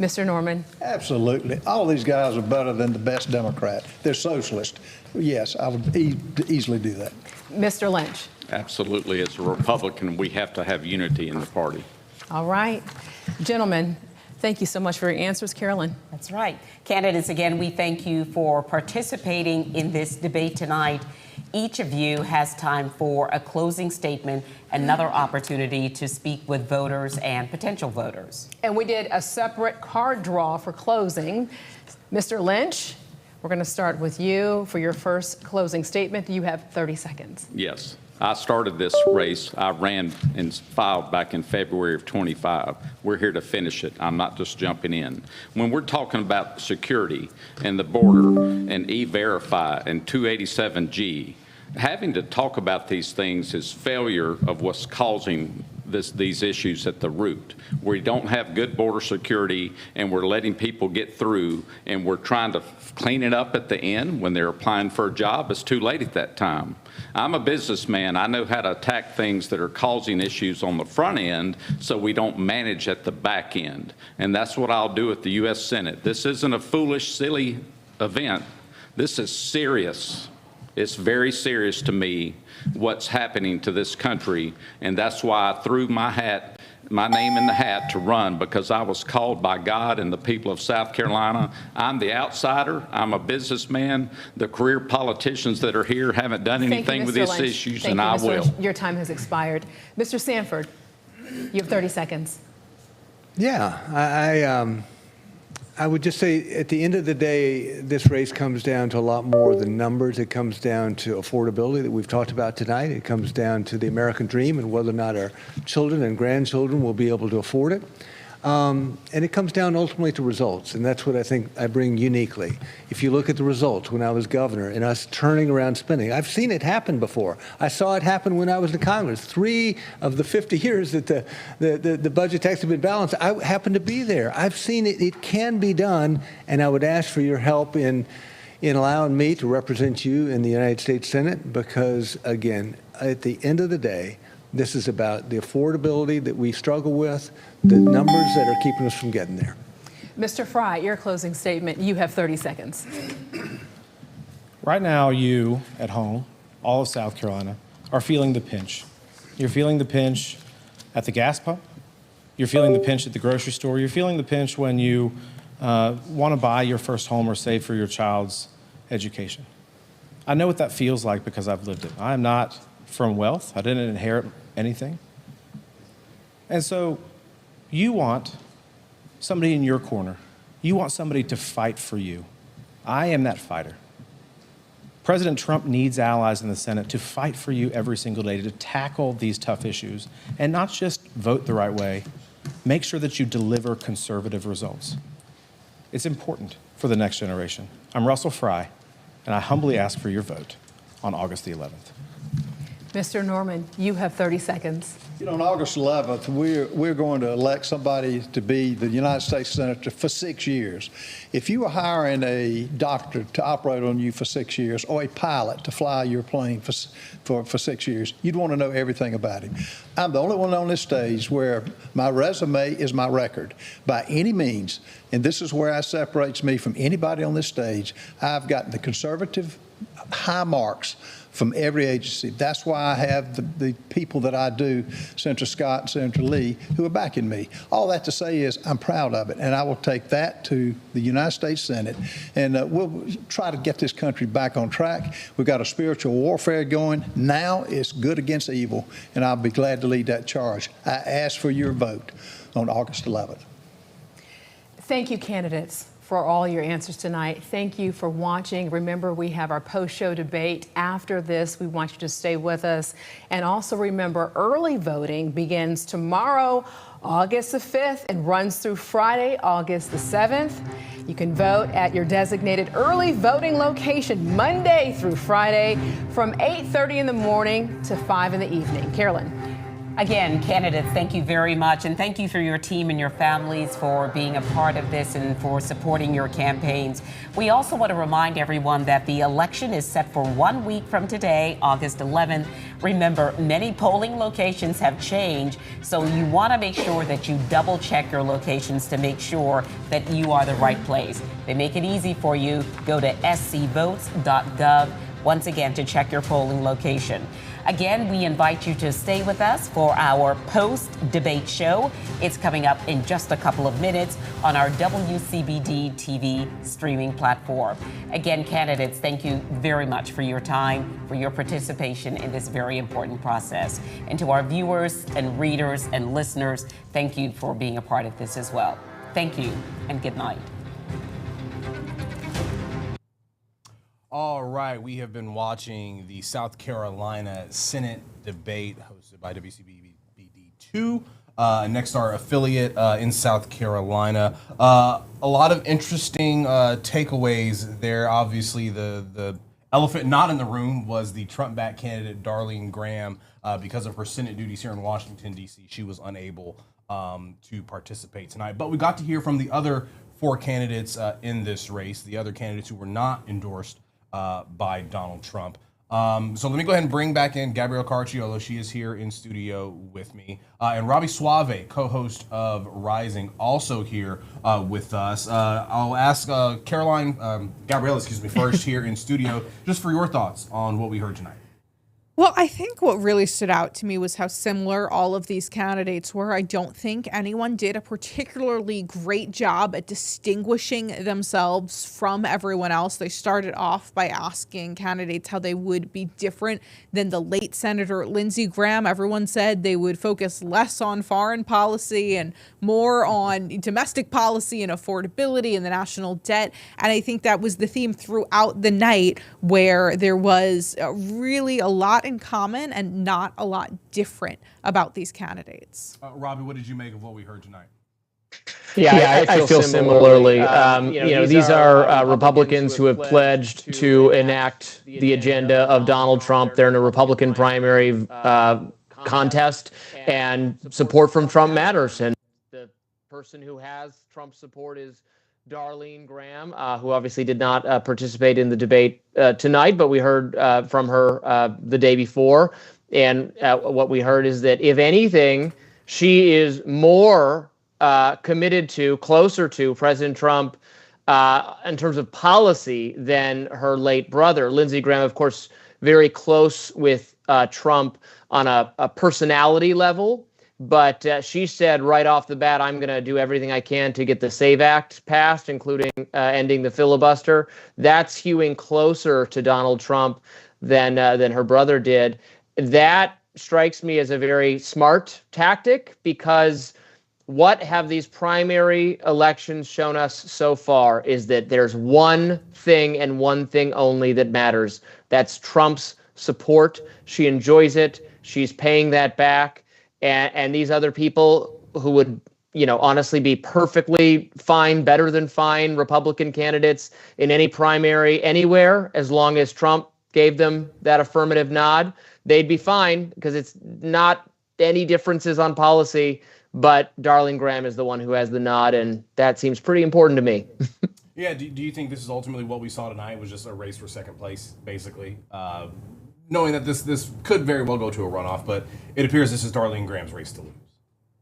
J: Mr. Norman?
L: Absolutely. All these guys are better than the best Democrat. They're socialist. Yes, I would easily do that.
J: Mr. Lynch?
G: Absolutely. As a Republican, we have to have unity in the party.
J: All right. Gentlemen, thank you so much for your answers. Carolyn?
I: That's right. Candidates, again, we thank you for participating in this debate tonight. Each of you has time for a closing statement, another opportunity to speak with voters and potential voters.
J: And we did a separate card draw for closing. Mr. Lynch, we're going to start with you for your first closing statement. You have 30 seconds.
G: Yes. I started this race. I ran and filed back in February of 25. We're here to finish it. I'm not just jumping in. When we're talking about security and the border and E-Verify and 287G, having to talk about these things is failure of what's causing these issues at the root. We don't have good border security, and we're letting people get through, and we're trying to clean it up at the end when they're applying for a job. It's too late at that time. I'm a businessman. I know how to attack things that are causing issues on the front end so we don't manage at the back end. And that's what I'll do at the U.S. Senate. This isn't a foolish, silly event. This is serious. It's very serious to me what's happening to this country, and that's why I threw my name in the hat to run, because I was called by God and the people of South Carolina. I'm the outsider. I'm a businessman. The career politicians that are here haven't done anything with these issues, and I will.
J: Your time has expired. Mr. Sanford, you have 30 seconds.
M: Yeah, I would just say at the end of the day, this race comes down to a lot more than numbers. It comes down to affordability that we've talked about tonight. It comes down to the American dream and whether or not our children and grandchildren will be able to afford it. And it comes down ultimately to results, and that's what I think I bring uniquely. If you look at the results when I was governor and us turning around spending, I've seen it happen before. I saw it happen when I was in Congress. 3 of the 50 years that the budget tax have been balanced, I happened to be there. I've seen it. It can be done, and I would ask for your help in allowing me to represent you in the United States Senate, because, again, at the end of the day, this is about the affordability that we struggle with, the numbers that are keeping us from getting there.
J: Mr. Fry, your closing statement. You have 30 seconds.
K: Right now, you at home, all of South Carolina, are feeling the pinch. You're feeling the pinch at the gas pump. You're feeling the pinch at the grocery store. You're feeling the pinch when you want to buy your first home or save for your child's education. I know what that feels like because I've lived it. I am not from wealth. I didn't inherit anything. And so you want somebody in your corner. You want somebody to fight for you. I am that fighter. President Trump needs allies in the Senate to fight for you every single day, to tackle these tough issues, and not just vote the right way. Make sure that you deliver conservative results. It's important for the next generation. I'm Russell Fry, and I humbly ask for your vote on August the 11th.
J: Mr. Norman, you have 30 seconds.
L: You know, on August 11th, we're going to elect somebody to be the United States Senator for 6 years. If you were hiring a doctor to operate on you for 6 years or a pilot to fly your plane for 6 years, you'd want to know everything about him. I'm the only one on this stage where my resume is my record by any means, and this is where it separates me from anybody on this stage. I've got the conservative high marks from every agency. That's why I have the people that I do, Senator Scott and Senator Lee, who are backing me. All that to say is I'm proud of it, and I will take that to the United States Senate, and we'll try to get this country back on track. We've got a spiritual warfare going. Now it's good against evil, and I'll be glad to lead that charge. I ask for your vote on August 11th.
J: Thank you, candidates, for all your answers tonight. Thank you for watching. Remember, we have our post-show debate after this. We want you to stay with us. And also remember, early voting begins tomorrow, August the 5th, and runs through Friday, August the 7th. You can vote at your designated early voting location Monday through Friday from 8:30 in the morning to 5 in the evening. Carolyn.
I: Again, candidates, thank you very much. And thank you for your team and your families for being a part of this and for supporting your campaigns. We also want to remind everyone that the election is set for 1 week from today, August 11th. Remember, many polling locations have changed, so you want to make sure that you double check your locations to make sure that you are the right place. They make it easy for you. Go to scvotes.gov once again to check your polling location. Again, we invite you to stay with us for our post-debate show. It's coming up in just a couple of minutes on our WCBD TV streaming platform. Again, candidates, thank you very much for your time, for your participation in this very important process. And to our viewers and readers and listeners, thank you for being a part of this as well. Thank you and good night.
A: All right, we have been watching the South Carolina Senate debate hosted by WCBD2, Nexstar affiliate in South Carolina. A lot of interesting takeaways there. Obviously, the elephant not in the room was the Trump-backed candidate, Darlene Graham. Because of her Senate duties here in Washington, D.C., she was unable to participate tonight. But we got to hear from the other four candidates in this race, the other candidates who were not endorsed by Donald Trump. So let me go ahead and bring back in Gabrielle Carciolo. She is here in studio with me. And Robbie Suave, co-host of Rising, also here with us. I'll ask Gabrielle, first here in studio, just for your thoughts on what we heard tonight.
B: Well, I think what really stood out to me was how similar all of these candidates were. I don't think anyone did a particularly great job at distinguishing themselves from everyone else. They started off by asking candidates how they would be different than the late Senator Lindsey Graham. Everyone said they would focus less on foreign policy and more on domestic policy and affordability and the national debt. And I think that was the theme throughout the night, where there was really a lot in common and not a lot different about these candidates.
A: Robbie, what did you make of what we heard tonight?
N: Yeah, I feel similarly. These are Republicans who have pledged to enact the agenda of Donald Trump. They're in a Republican primary contest, and support from Trump matters. And the person who has Trump's support is Darlene Graham, who obviously did not participate in the debate tonight, but we heard from her the day before. And what we heard is that, if anything, she is more committed to, closer to President Trump in terms of policy than her late brother. Lindsey Graham, of course, very close with Trump on a personality level. But she said right off the bat, I'm going to do everything I can to get the SAVE Act passed, including ending the filibuster. That's hewing closer to Donald Trump than her brother did. That strikes me as a very smart tactic, because what have these primary elections shown us so far is that there's one thing and one thing only that matters. That's Trump's support. She enjoys it. She's paying that back. And these other people who would, honestly be perfectly fine, better than fine Republican candidates in any primary anywhere, as long as Trump gave them that affirmative nod, they'd be fine because it's not any differences on policy. But Darling Graham is the one who has the nod, and that seems pretty important to me.
A: Yeah, do you think this is ultimately what we saw tonight was just a race for second place, basically? Knowing that this could very well go to a runoff, but it appears this is Darling Graham's race to lose.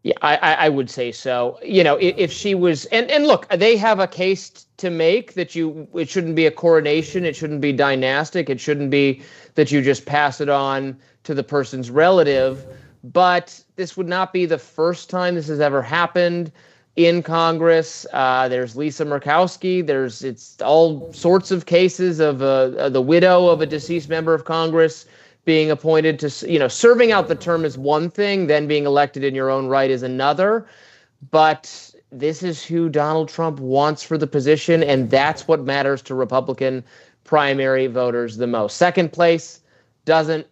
N: Yeah, I would say so. You know, if she was, and look, they have a case to make that it shouldn't be a coronation, it shouldn't be dynastic, it shouldn't be that you just pass it on to the person's relative. But this would not be the first time this has ever happened in Congress. There's Lisa Murkowski. It's all sorts of cases of the widow of a deceased member of Congress being appointed to, serving out the term is one thing, then being elected in your own right is another. But this is who Donald Trump wants for the position, and that's what matters to Republican primary voters the most. Second place doesn't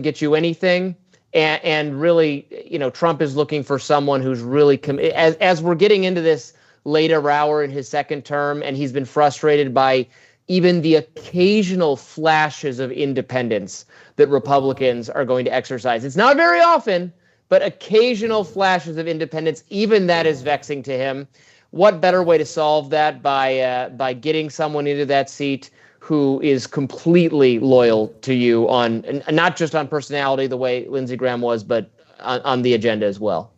N: get you anything. And really, Trump is looking for someone who's really as we're getting into this later hour in his second term, and he's been frustrated by even the occasional flashes of independence that Republicans are going to exercise. It's not very often, but occasional flashes of independence, even that is vexing to him. What better way to solve that by getting someone into that seat who is completely loyal to you on not just on personality the way Lindsey Graham was, but on the agenda as well.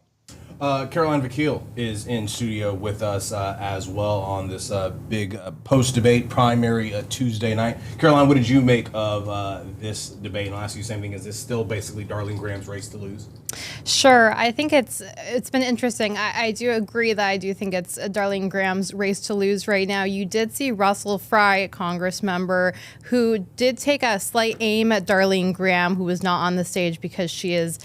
A: Carolyn Vakil is in studio with us as well on this big post-debate primary Tuesday night. Carolyn, what did you make of this debate? And I'll ask you the same thing. Is this still basically Darling Graham's race to lose?
O: Sure. I think it's been interesting. I do agree that I do think it's Darling Graham's race to lose right now. You did see Russell Fry, a Congress member, who did take a slight aim at Darling Graham, who was not on the stage because she is,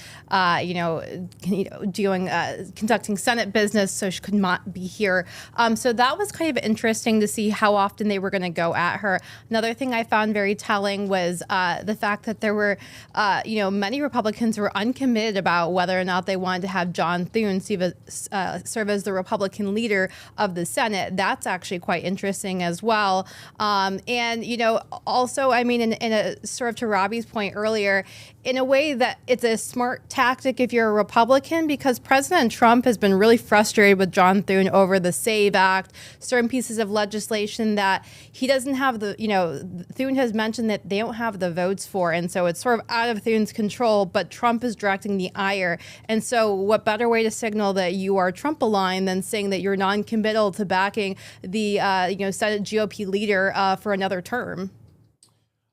O: conducting Senate business, so she could not be here. So that was kind of interesting to see how often they were going to go at her. Another thing I found very telling was the fact that there were, many Republicans were uncommitted about whether or not they wanted to have John Thune serve as the Republican leader of the Senate. That's actually quite interesting as well. Also, I mean, in a sort of to Robbie's point earlier, in a way that it's a smart tactic if you're a Republican, because President Trump has been really frustrated with John Thune over the SAVE Act, certain pieces of legislation that he doesn't have Thune has mentioned that they don't have the votes for, and so it's sort of out of Thune's control, but Trump is directing the ire. And so what better way to signal that you are Trump-aligned than saying that you're non-committal to backing the Senate GOP leader for another term?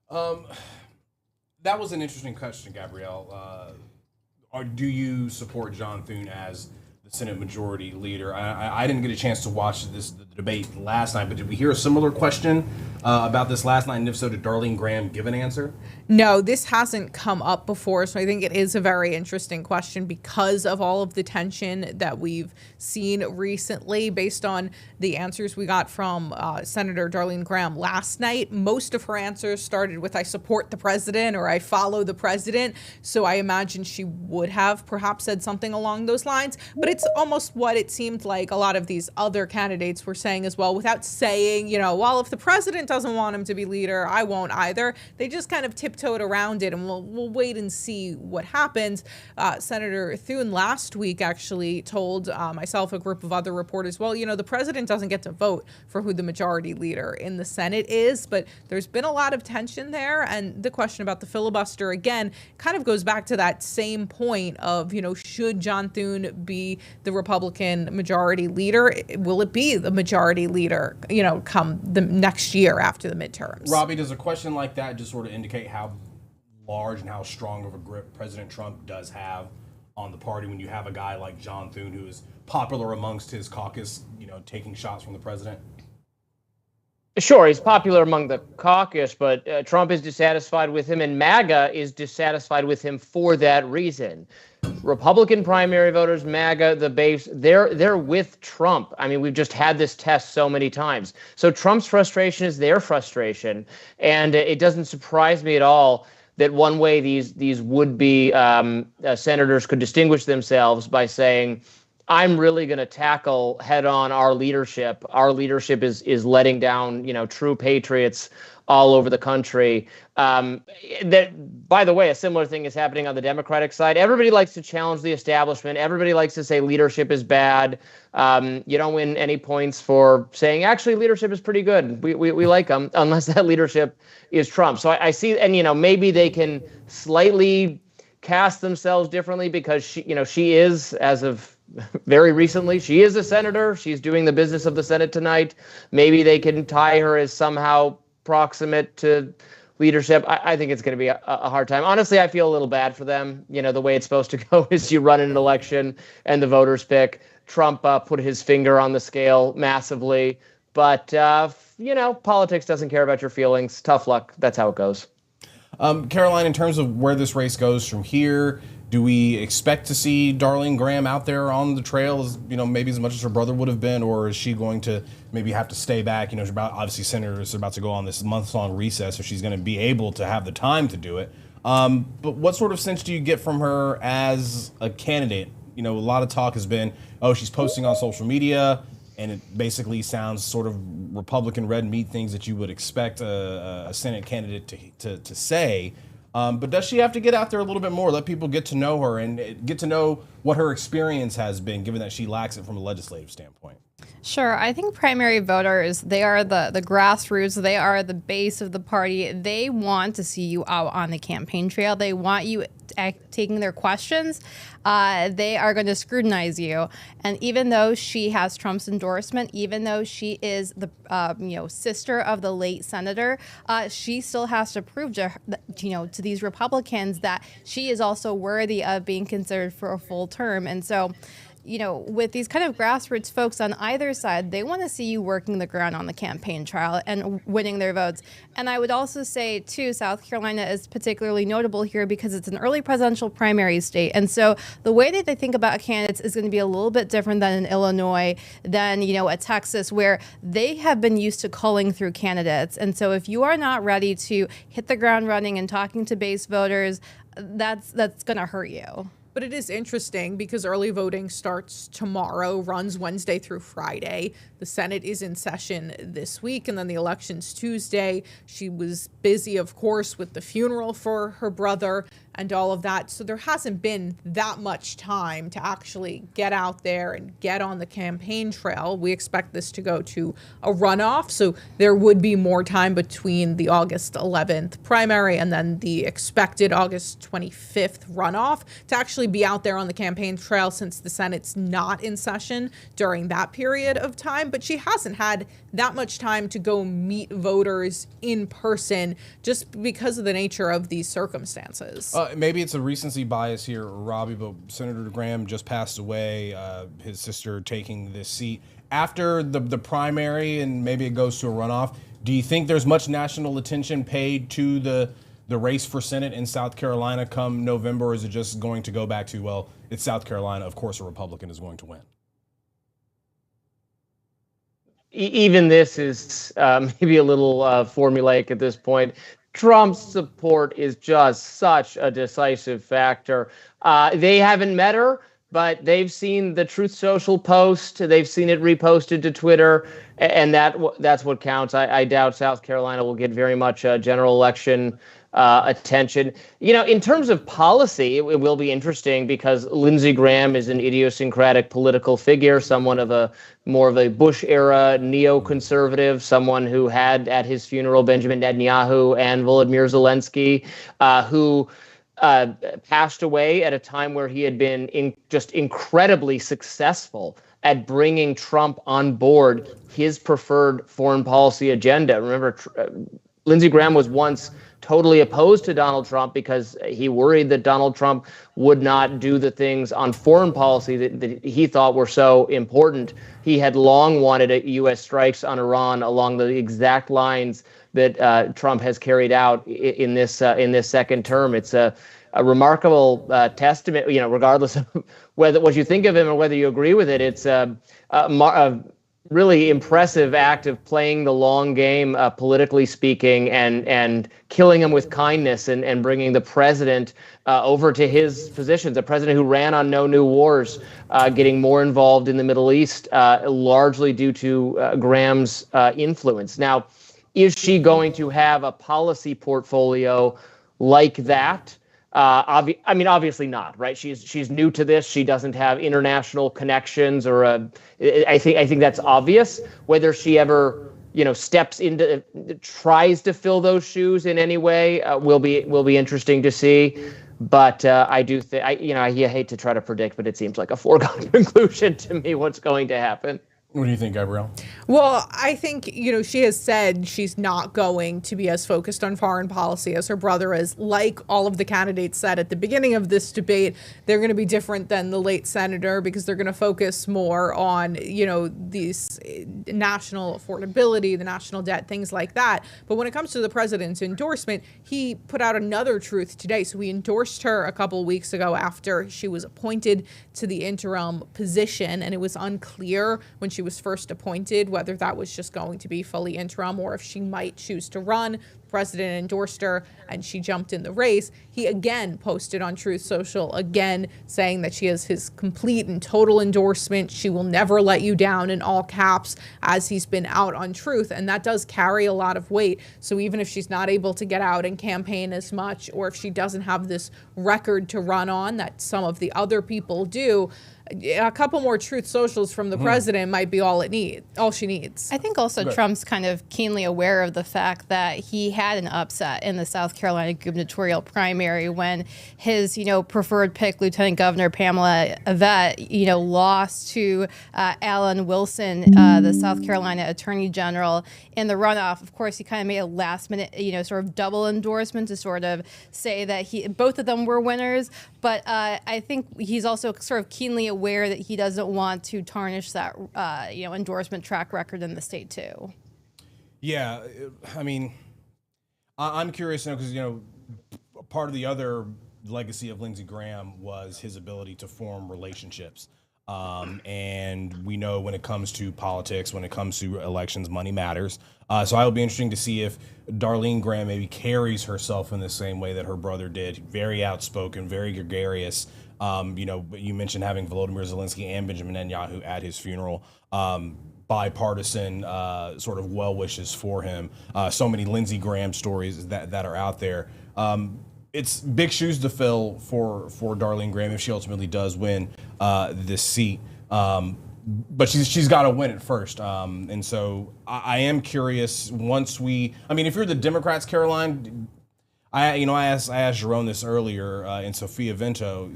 A: That was an interesting question, Gabrielle. Do you support John Thune as the Senate Majority Leader? I didn't get a chance to watch the debate last night, but did we hear a similar question about this last night? And if so, did Darling Graham give an answer?
B: No, this hasn't come up before, so I think it is a very interesting question because of all of the tension that we've seen recently based on the answers we got from Senator Darling Graham last night. Most of her answers started with, I support the president or I follow the president, so I imagine she would have perhaps said something along those lines, but it's almost what it seemed like a lot of these other candidates were saying as well, without saying, well, if the president doesn't want him to be leader, I won't either. They just kind of tiptoed around it, and we'll wait and see what happens. Senator Thune last week actually told myself, a group of other reporters, well, the president doesn't get to vote for who the majority leader in the Senate is, but there's been a lot of tension there, and the question about the filibuster, again, kind of goes back to that same point of, should John Thune be the Republican majority leader? Will it be the majority leader, come the next year after the midterms?
A: Robbie, does a question like that just sort of indicate how large and how strong of a grip President Trump does have on the party when you have a guy like John Thune who is popular amongst his caucus, taking shots from the president?
N: Sure, he's popular among the caucus, but Trump is dissatisfied with him, and MAGA is dissatisfied with him for that reason. Republican primary voters, MAGA, the base, they're with Trump. I mean, we've just had this test so many times. So Trump's frustration is their frustration, and it doesn't surprise me at all that one way these would-be senators could distinguish themselves by saying, I'm really going to tackle head on our leadership. Our leadership is letting down, true patriots all over the country. That, by the way, a similar thing is happening on the Democratic side. Everybody likes to challenge the establishment. Everybody likes to say leadership is bad. You don't win any points for saying, actually, leadership is pretty good. We like them, unless that leadership is Trump. So I see, and, maybe they can slightly cast themselves differently because she is, as of very recently, she is a senator. She's doing the business of the Senate tonight. Maybe they can tie her as somehow proximate to leadership. I think it's going to be a hard time. Honestly, I feel a little bad for them. The way it's supposed to go is you run in an election and the voters pick. Trump put his finger on the scale massively. But, politics doesn't care about your feelings. Tough luck. That's how it goes.
A: Caroline, in terms of where this race goes from here, do we expect to see Darlene Graham out there on the trail, as maybe as much as her brother would have been, or is she going to maybe have to stay back? She's obviously senators are about to go on this month-long recess, so she's going to be able to have the time to do it. But what sort of sense do you get from her as a candidate? A lot of talk has been, she's posting on social media, and it basically sounds sort of Republican red meat things that you would expect a Senate candidate to say. But does she have to get out there a little bit more, let people get to know her and get to know what her experience has been, given that she lacks it from a legislative standpoint?
O: Sure. I think primary voters, they are the grassroots. They are the base of the party. They want to see you out on the campaign trail. They want you taking their questions. They are going to scrutinize you. And even though she has Trump's endorsement, even though she is the sister of the late senator, she still has to prove to these Republicans that she is also worthy of being considered for a full term. And so, with these kind of grassroots folks on either side, they want to see you working the ground on the campaign trail and winning their votes. And I would also say, too, South Carolina is particularly notable here because it's an early presidential primary state. And so the way that they think about candidates is going to be a little bit different than in Illinois, than, a Texas, where they have been used to culling through candidates. And so if you are not ready to hit the ground running and talking to base voters, that's going to hurt you.
B: But it is interesting because early voting starts tomorrow, runs Wednesday through Friday. The Senate is in session this week, and then the election's Tuesday. She was busy, of course, with the funeral for her brother and all of that. So there hasn't been that much time to actually get out there and get on the campaign trail. We expect this to go to a runoff, so there would be more time between the August 11th primary and then the expected August 25th runoff to actually be out there on the campaign trail, since the Senate's not in session during that period of time. But she hasn't had that much time to go meet voters in person just because of the nature of these circumstances.
A: Maybe it's a recency bias here, Robbie, but Senator Graham just passed away, his sister taking this seat. After the primary, and maybe it goes to a runoff, do you think there's much national attention paid to the race for Senate in South Carolina come November, or is it just going to go back to, well, it's South Carolina, of course a Republican is going to win?
N: Even this is maybe a little formulaic at this point. Trump's support is just such a decisive factor. They haven't met her, but they've seen the Truth Social post. They've seen it reposted to Twitter, and that's what counts. I doubt South Carolina will get very much general election attention. In terms of policy, it will be interesting because Lindsey Graham is an idiosyncratic political figure, someone of more of a Bush-era neoconservative, someone who had at his funeral Benjamin Netanyahu and Volodymyr Zelensky, who passed away at a time where he had been just incredibly successful at bringing Trump on board his preferred foreign policy agenda. Remember, Lindsey Graham was once totally opposed to Donald Trump because he worried that Donald Trump would not do the things on foreign policy that he thought were so important. He had long wanted U.S. strikes on Iran along the exact lines that Trump has carried out in this second term. It's a remarkable testament, regardless of what you think of him or whether you agree with it. It's really impressive act of playing the long game, politically speaking, and killing him with kindness and bringing the president over to his positions. A president who ran on no new wars, getting more involved in the Middle East, largely due to Graham's influence. Now, is she going to have a policy portfolio like that? Obviously not, right? She's new to this. She doesn't have international connections, or I think that's obvious. Whether she ever, steps into, tries to fill those shoes in any way, will be interesting to see. But I do think, I hate to try to predict, but it seems like a foregone conclusion to me what's going to happen.
A: What do you think, Gabrielle?
B: Well, I think, she has said she's not going to be as focused on foreign policy as her brother is. Like all of the candidates said at the beginning of this debate, they're going to be different than the late senator because they're going to focus more on, these national affordability, the national debt, things like that. But when it comes to the president's endorsement, he put out another truth today. So he endorsed her a couple of weeks ago after she was appointed to the interim position, and it was unclear when she was first appointed whether that was just going to be fully interim or if she might choose to run. The president endorsed her and she jumped in the race. He again posted on Truth Social, again saying that she has his complete and total endorsement. She will never let you down, in all caps, as he's been out on Truth, and that does carry a lot of weight. So even if she's not able to get out and campaign as much, or if she doesn't have this record to run on that some of the other people do, a couple more Truth Socials from the president might be all she needs.
O: I think also Trump's kind of keenly aware of the fact that he had an upset in the South Carolina gubernatorial primary when his, preferred pick, Lieutenant Governor Pamela Yvette, lost to Alan Wilson, the South Carolina Attorney General, in the runoff. Of course, he kind of made a last minute, sort of double endorsement to sort of say that both of them were winners. But I think he's also sort of keenly aware that he doesn't want to tarnish that, endorsement track record in the state too.
A: Yeah, I mean, I'm curious now because part of the other legacy of Lindsey Graham was his ability to form relationships. And we know when it comes to politics, when it comes to elections, money matters. So it'll be interesting to see if Darlene Graham maybe carries herself in the same way that her brother did. Very outspoken, very gregarious. You mentioned having Volodymyr Zelensky and Benjamin Netanyahu at his funeral. Bipartisan sort of well wishes for him. So many Lindsey Graham stories that are out there. It's big shoes to fill for Darlene Graham if she ultimately does win this seat. But she's got to win it first. And so I am curious if you're the Democrats, Caroline, I asked Jerome this earlier in Sophia Vento.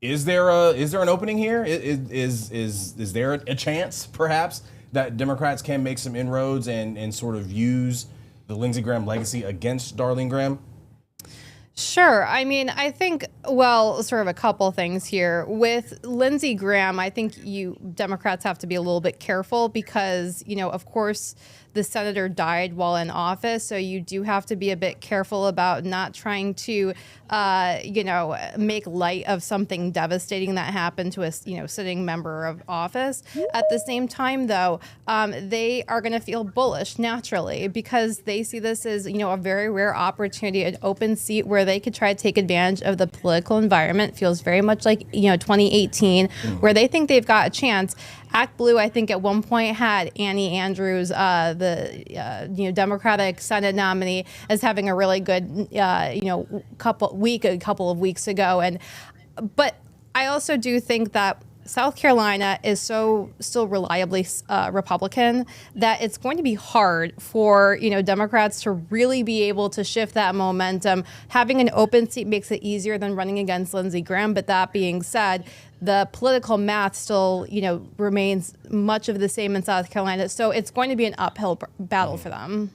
A: Is there an opening here? Is there a chance perhaps that Democrats can make some inroads and sort of use the Lindsey Graham legacy against Darlene Graham?
O: Sure. I mean, I think, sort of a couple things here. With Lindsey Graham, I think Democrats have to be a little bit careful because, of course, the senator died while in office. So you do have to be a bit careful about not trying to, make light of something devastating that happened to a, sitting member of office. At the same time, though, they are going to feel bullish naturally because they see this as, a very rare opportunity, an open seat where they could try to take advantage of the political environment. Feels very much like, 2018, where they think they've got a chance. Act Blue, I think, at one point had Annie Andrews, the Democratic Senate nominee, as having a really good, a couple of weeks ago. But I also do think that South Carolina is so still reliably Republican that it's going to be hard for Democrats to really be able to shift that momentum. Having an open seat makes it easier than running against Lindsey Graham. But that being said, the political math still remains much of the same in South Carolina. So it's going to be an uphill battle for them.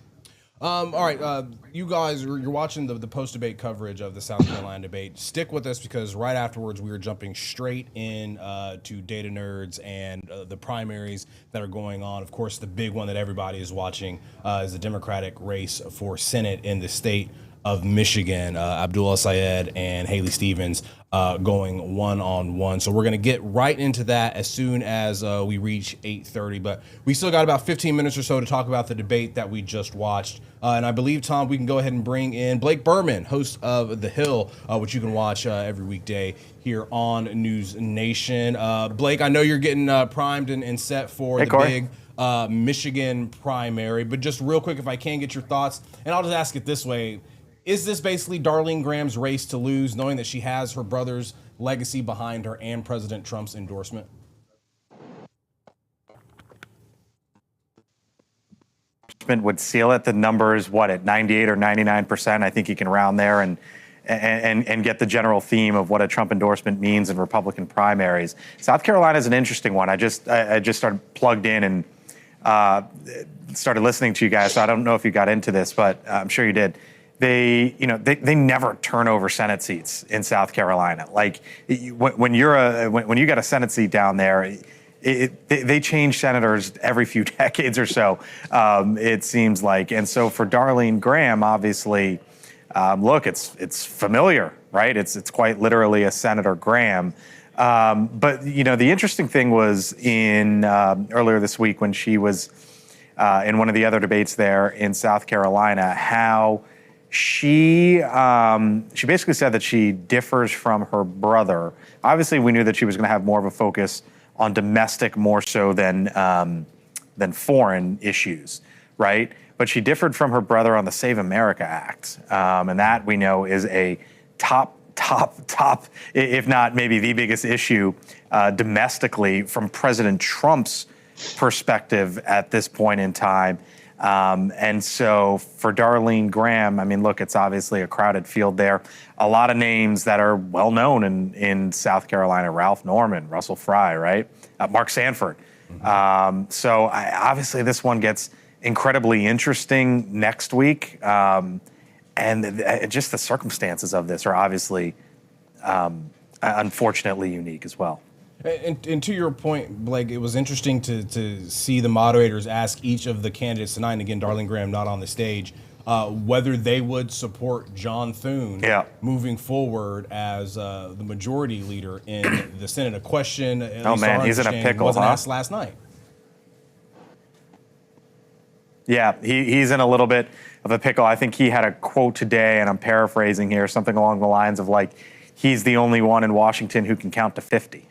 A: All right, you guys, you're watching the post-debate coverage of the South Carolina debate. Stick with us because right afterwards we are jumping straight in to data nerds and the primaries that are going on. Of course, the big one that everybody is watching is the Democratic race for Senate in the state of Michigan, Abdullah Syed and Haley Stevens going one-on-one. So we're going to get right into that as soon as we reach 8:30. But we still got about 15 minutes or so to talk about the debate that we just watched. And I believe, Tom, we can go ahead and bring in Blake Burman, host of The Hill, which you can watch every weekday here on NewsNation. Blake, I know you're getting primed and set for
P: Corey.
A: Big Michigan primary, but just real quick, if I can get your thoughts, and I'll just ask it this way. Is this basically Darlene Graham's race to lose, knowing that she has her brother's legacy behind her and President Trump's endorsement?
P: Would seal it. The numbers, at 98 or 99%? I think you can round there and get the general theme of what a Trump endorsement means in Republican primaries. South Carolina is an interesting one. I just started plugged in and started listening to you guys. So I don't know if you got into this, but I'm sure you did. They never turn over Senate seats in South Carolina. Like when you got a Senate seat down there, they change senators every few decades or so. It seems like, and so for Darlene Graham, obviously, look, it's familiar, right? It's quite literally a Senator Graham. But the interesting thing was in earlier this week when she was in one of the other debates there in South Carolina, how she basically said that she differs from her brother. Obviously, we knew that she was going to have more of a focus on domestic more so than foreign issues, right? But she differed from her brother on the Save America Act, and that we know is a top, if not maybe the biggest issue domestically from President Trump's perspective at this point in time. And so for Darlene Graham, I mean, look, it's obviously a crowded field there. A lot of names that are well known in South Carolina: Ralph Norman, Russell Fry, right? Mark Sanford. So obviously this one gets incredibly interesting next week. And just the circumstances of this are obviously unfortunately unique as well.
A: And to your point, Blake, it was interesting to see the moderators ask each of the candidates tonight, and again, Darlene Graham not on the stage, whether they would support John Thune moving forward as the majority leader in the Senate. A question,
P: he's in a pickle,
A: wasn't asked last night.
P: Yeah, he's in a little bit of a pickle. I think he had a quote today, and I'm paraphrasing here, something along the lines of like, he's the only one in Washington who can count to 50.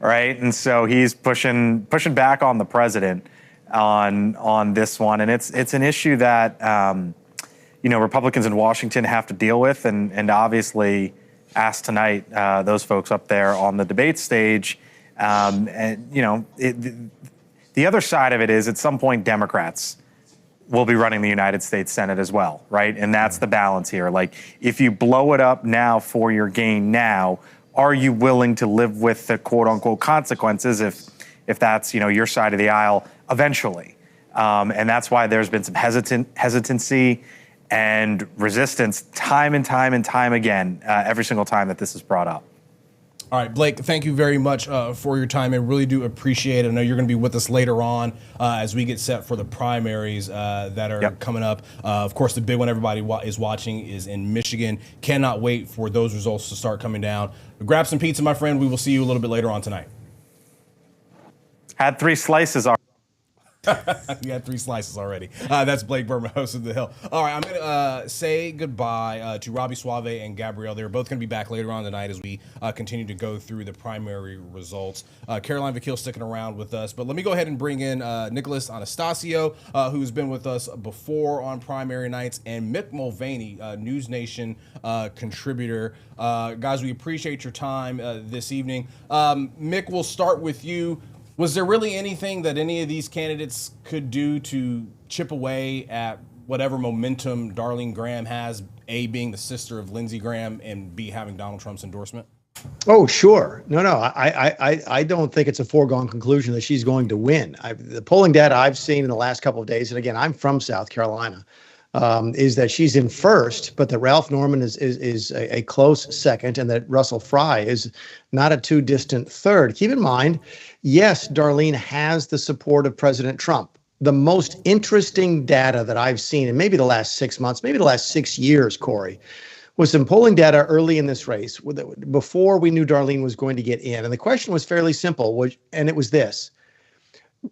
P: Right, and so he's pushing back on the president on this one, and it's an issue that Republicans in Washington have to deal with, and obviously asked tonight those folks up there on the debate stage, and the other side of it is at some point Democrats will be running the United States Senate as well, right? And that's the balance here. Like, if you blow it up now for your gain now, are you willing to live with the quote unquote consequences if that's, your side of the aisle eventually? And that's why there's been some hesitancy and resistance time and time again, every single time that this is brought up.
A: All right, Blake, thank you very much for your time. I really do appreciate it. I know you're going to be with us later on as we get set for the primaries that are coming up. Of course, the big one everybody is watching is in Michigan. Cannot wait for those results to start coming down. Grab some pizza, my friend. We will see you a little bit later on tonight.
P: Had 3 slices already.
A: You had 3 slices already. That's Blake Burman, host of The Hill. All right, I'm going to say goodbye to Robbie Suave and Gabrielle. They're both going to be back later on tonight as we continue to go through the primary results. Carolyn Vakil sticking around with us. But let me go ahead and bring in Nicholas Anastasio, who's been with us before on primary nights, and Mick Mulvaney, NewsNation contributor. Guys, we appreciate your time this evening. Mick, we'll start with you. Was there really anything that any of these candidates could do to chip away at whatever momentum Darlene Graham has, A, being the sister of Lindsey Graham, and B, having Donald Trump's endorsement?
Q: Oh, sure. No. I don't think it's a foregone conclusion that she's going to win. The polling data I've seen in the last couple of days, and again, I'm from South Carolina, is that she's in first, but that Ralph Norman is a close second, and that Russell Fry is not a too distant third. Keep in mind, yes, Darlene has the support of President Trump. the most interesting data that I've seen in maybe the last 6 months, maybe the last 6 years, Corey, was some polling data early in this race before we knew Darlene was going to get in. And the question was fairly simple, and it was this.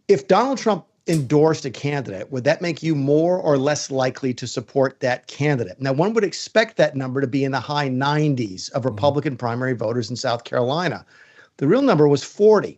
Q: If Donald Trump endorsed a candidate, would that make you more or less likely to support that candidate? Now, one would expect that number to be in the high 90s of Republican primary voters in South Carolina. The real number was 40.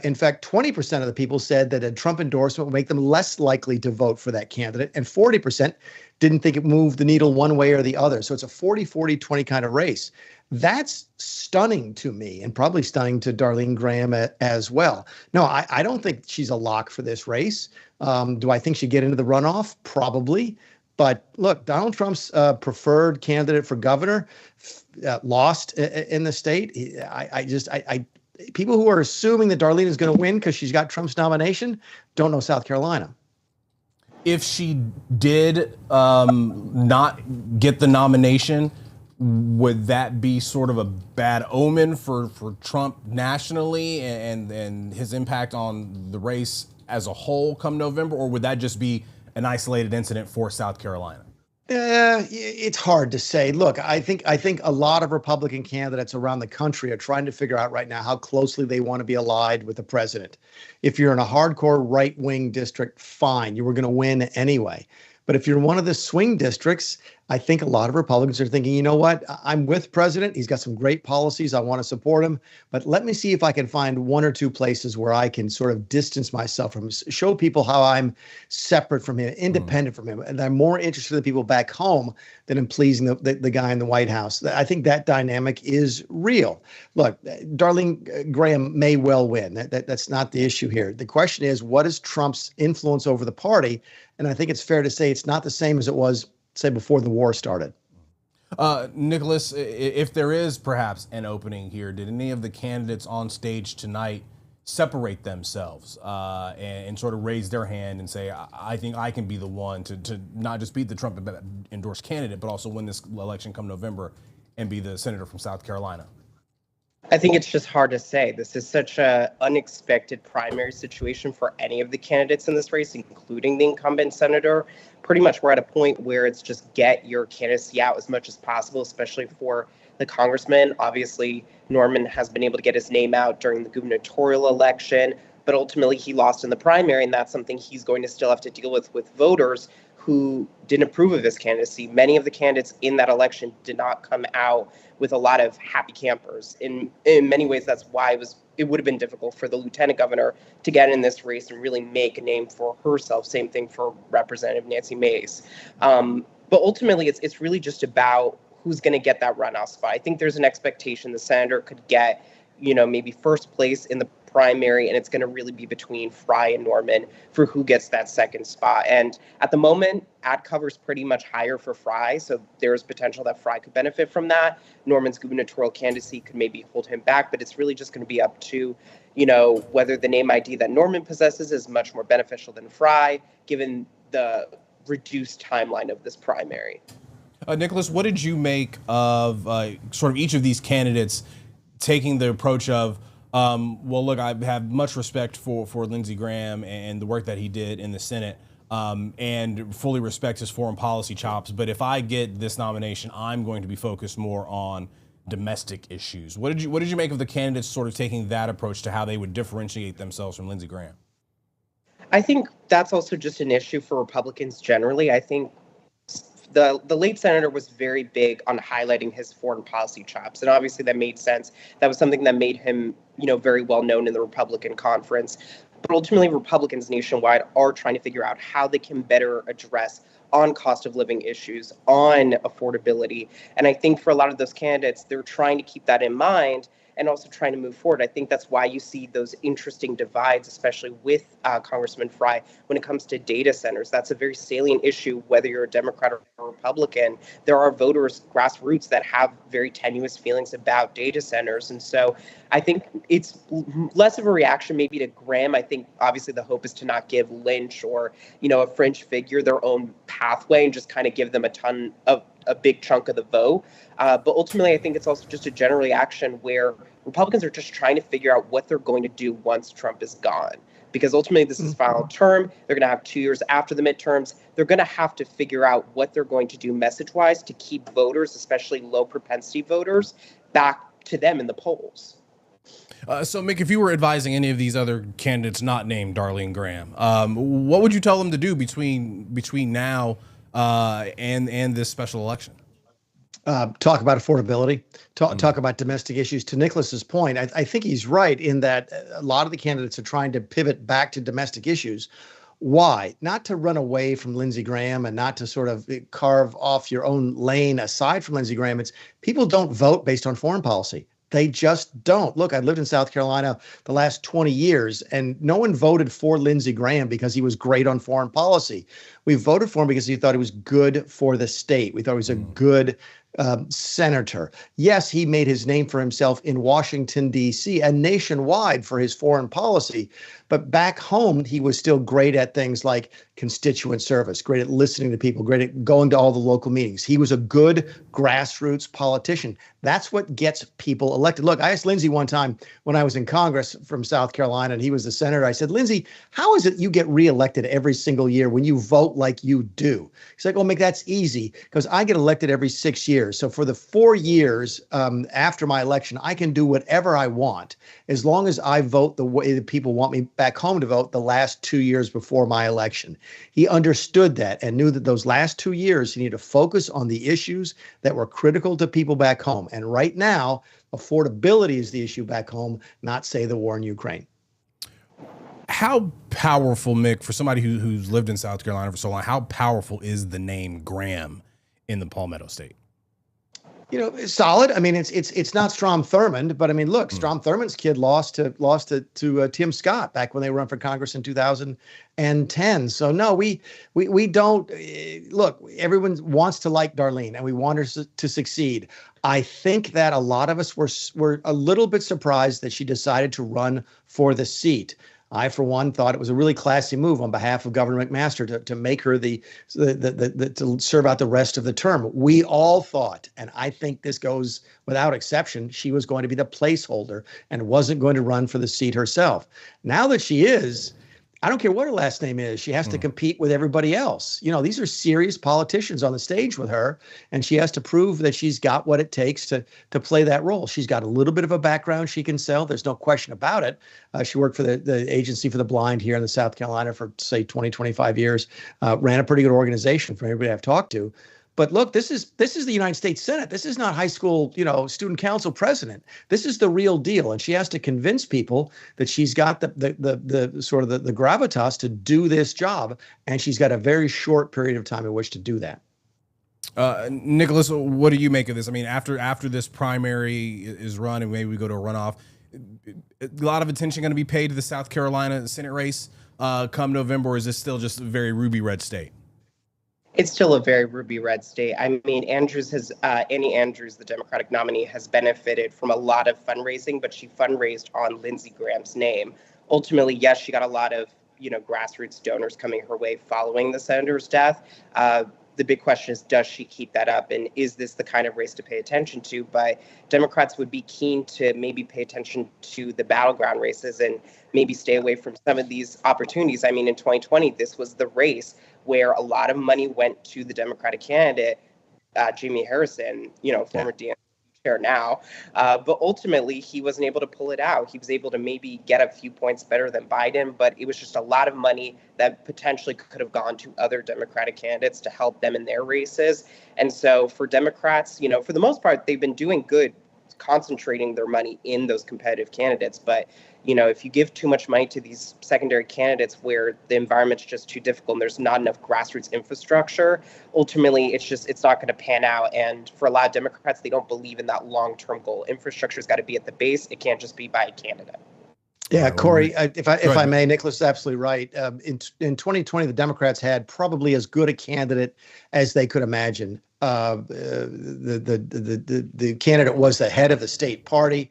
Q: In fact, 20% of the people said that a Trump endorsement would make them less likely to vote for that candidate, and 40% didn't think it moved the needle one way or the other. So it's a 40-40-20 kind of race. That's stunning to me, and probably stunning to Darlene Graham as well. No, I don't think she's a lock for this race. Do I think she'd get into the runoff? Probably. But look, Donald Trump's preferred candidate for governor lost in the state. People who are assuming that Darlene is going to win because she's got Trump's nomination don't know South Carolina.
A: If she did not get the nomination, would that be sort of a bad omen for Trump nationally and his impact on the race as a whole come November? Or would that just be an isolated incident for South Carolina?
Q: It's hard to say. Look, I think a lot of Republican candidates around the country are trying to figure out right now how closely they want to be allied with the president. If you're in a hardcore right-wing district, fine, you were going to win anyway. But if you're in one of the swing districts, I think a lot of Republicans are thinking, you know what, I'm with president. He's got some great policies. I want to support him. But let me see if I can find one or two places where I can sort of distance myself from him, show people how I'm separate from him, independent from him. And I'm more interested in the people back home than in pleasing the guy in the White House. I think that dynamic is real. Look, Darlene Graham may well win. That's not the issue here. The question is, what is Trump's influence over the party? And I think it's fair to say it's not the same as it was, say, before the war started.
A: Nicholas, if there is perhaps an opening here, did any of the candidates on stage tonight separate themselves and sort of raise their hand and say, I think I can be the one to not just beat the Trump endorsed candidate, but also win this election come November and be the senator from South Carolina?
R: I think it's just hard to say. This is such an unexpected primary situation for any of the candidates in this race, including the incumbent senator. Pretty much we're at a point where it's just get your candidacy out as much as possible, especially for the congressman. Obviously, Norman has been able to get his name out during the gubernatorial election, but ultimately he lost in the primary, and that's something he's going to still have to deal with voters who didn't approve of his candidacy. Many of the candidates in that election did not come out with a lot of happy campers. In many ways, that's why it would have been difficult for the lieutenant governor to get in this race and really make a name for herself. Same thing for Representative Nancy Mace. But ultimately, it's really just about who's going to get that runoff spot. I think there's an expectation the senator could get, maybe first place in the primary, and it's going to really be between Fry and Norman for who gets that second spot. And at the moment, ad cover is pretty much higher for Fry, so there's potential that Fry could benefit from that. Norman's gubernatorial candidacy could maybe hold him back, but it's really just going to be up to, whether the name ID that Norman possesses is much more beneficial than Fry, given the reduced timeline of this primary.
A: Nicholas, what did you make of sort of each of these candidates taking the approach of, well, look, I have much respect for Lindsey Graham and the work that he did in the Senate, and fully respect his foreign policy chops. But if I get this nomination, I'm going to be focused more on domestic issues. What did you make of the candidates sort of taking that approach to how they would differentiate themselves from Lindsey Graham?
R: I think that's also just an issue for Republicans generally. I think the late senator was very big on highlighting his foreign policy chops, and obviously that made sense. That was something that made him, very well known in the Republican conference. But ultimately, Republicans nationwide are trying to figure out how they can better address on cost of living issues, on affordability. And I think for a lot of those candidates, they're trying to keep that in mind and also trying to move forward. I think that's why you see those interesting divides, especially with Congressman Fry, when it comes to data centers. That's a very salient issue, whether you're a Democrat or a Republican. There are voters, grassroots, that have very tenuous feelings about data centers. And so I think it's less of a reaction maybe to Graham. I think obviously the hope is to not give Lynch or, a fringe figure their own pathway and just kind of give them a big chunk of the vote. But ultimately, I think it's also just a general reaction where Republicans are just trying to figure out what they're going to do once Trump is gone. because ultimately this is final term. They're going to have 2 years after the midterms. They're going to have to figure out what they're going to do message-wise to keep voters, especially low propensity voters, back to them in the polls.
A: So, Mick, if you were advising any of these other candidates not named Darlene Graham, what would you tell them to do between now and this special election?
Q: Talk about affordability, talk about domestic issues. To Nicholas's point, I think he's right in that a lot of the candidates are trying to pivot back to domestic issues. Why? Not to run away from Lindsey Graham and not to sort of carve off your own lane aside from Lindsey Graham. It's people don't vote based on foreign policy. They just don't. Look, I lived in South Carolina the last 20 years, and no one voted for Lindsey Graham because he was great on foreign policy. We voted for him because he thought he was good for the state. We thought he was a good senator. Yes, he made his name for himself in Washington, D.C. and nationwide for his foreign policy. But back home, he was still great at things like constituent service, great at listening to people, great at going to all the local meetings. He was a good grassroots politician. That's what gets people elected. Look, I asked Lindsey one time when I was in Congress from South Carolina, and he was the senator. I said, Lindsey, how is it you get reelected every single year when you vote like you do? He's like, well, Mick, that's easy because I get elected every 6 years. So for the 4 years after my election, I can do whatever I want as long as I vote the way that people want me back home to vote the last 2 years before my election. He understood that and knew that those last 2 years, he needed to focus on the issues that were critical to people back home. And right now, affordability is the issue back home, not, say, the war in Ukraine.
A: How powerful, Mick, for somebody who's lived in South Carolina for so long, how powerful is the name Graham in the Palmetto State?
Q: You know, it's solid. I mean, it's not Strom Thurmond, but I mean, look, Strom Thurmond's kid lost to Tim Scott back when they ran for Congress in 2010. So no, we don't look. Everyone wants to like Darlene, and we want her to succeed. I think that a lot of us were a little bit surprised that she decided to run for the seat. I, for one, thought it was a really classy move on behalf of Governor McMaster to make her to serve out the rest of the term. We all thought, and I think this goes without exception, she was going to be the placeholder and wasn't going to run for the seat herself. Now that she is, I don't care what her last name is, she has to compete with everybody else. You know, these are serious politicians on the stage with her, and she has to prove that she's got what it takes to play that role. She's got a little bit of a background she can sell. There's no question about it. She worked for the Agency for the Blind here in the South Carolina for, say, 20, 25 years, ran a pretty good organization from everybody I've talked to. But look, this is the United States Senate. This is not high school, student council president. This is the real deal, and she has to convince people that she's got the sort of the gravitas to do this job, and she's got a very short period of time in which to do that.
A: Nicholas, what do you make of this? I mean, after this primary is run, and maybe we go to a runoff, a lot of attention going to be paid to the South Carolina Senate race come November, or is this still just a very ruby red state?
R: It's still a very ruby red state. I mean, Annie Andrews, the Democratic nominee, has benefited from a lot of fundraising, but she fundraised on Lindsey Graham's name. Ultimately, yes, she got a lot of, grassroots donors coming her way following the senator's death. The big question is, does she keep that up? And is this the kind of race to pay attention to? But Democrats would be keen to maybe pay attention to the battleground races and maybe stay away from some of these opportunities. I mean, in 2020, this was the race where a lot of money went to the Democratic candidate, Jamie Harrison, former DNC chair now. But ultimately, he wasn't able to pull it out. He was able to maybe get a few points better than Biden, but it was just a lot of money that potentially could have gone to other Democratic candidates to help them in their races. And so for Democrats, for the most part, they've been doing good concentrating their money in those competitive candidates. But if you give too much money to these secondary candidates where the environment's just too difficult and there's not enough grassroots infrastructure, ultimately it's not going to pan out. And for a lot of Democrats, they don't believe in that long-term goal. Infrastructure's got to be at the base. It can't just be by a candidate.
Q: Yeah, Cory, if I may, Nicholas is absolutely right. In 2020, the Democrats had probably as good a candidate as they could imagine. The candidate was the head of the state party.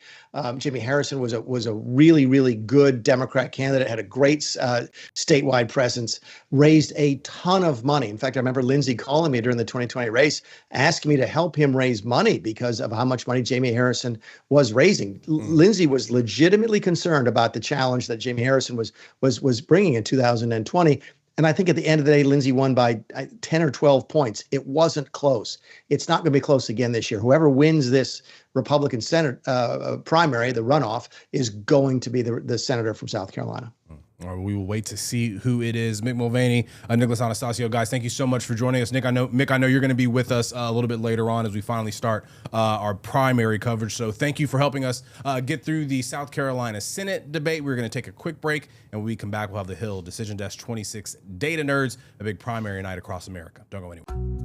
Q: Jimmy Harrison was a really, really good Democrat candidate, had a great statewide presence, raised a ton of money. In fact, I remember Lindsey calling me during the 2020 race, asking me to help him raise money because of how much money Jamie Harrison was raising. Lindsey was legitimately concerned about the challenge that Jamie Harrison was bringing in 2020. And I think at the end of the day, Lindsey won by 10 or 12 points. It wasn't close. It's not going to be close again this year. Whoever wins this Republican Senate primary, the runoff, is going to be the senator from South Carolina.
A: We will wait to see who it is. Mick Mulvaney, Nicholas Anastasio, guys, thank you so much for joining us. Mick, I know you're going to be with us a little bit later on as we finally start our primary coverage. So thank you for helping us get through the South Carolina Senate debate. We're going to take a quick break, and when we come back, we'll have the Hill Decision Desk 26 Data Nerds, a big primary night across America. Don't go anywhere.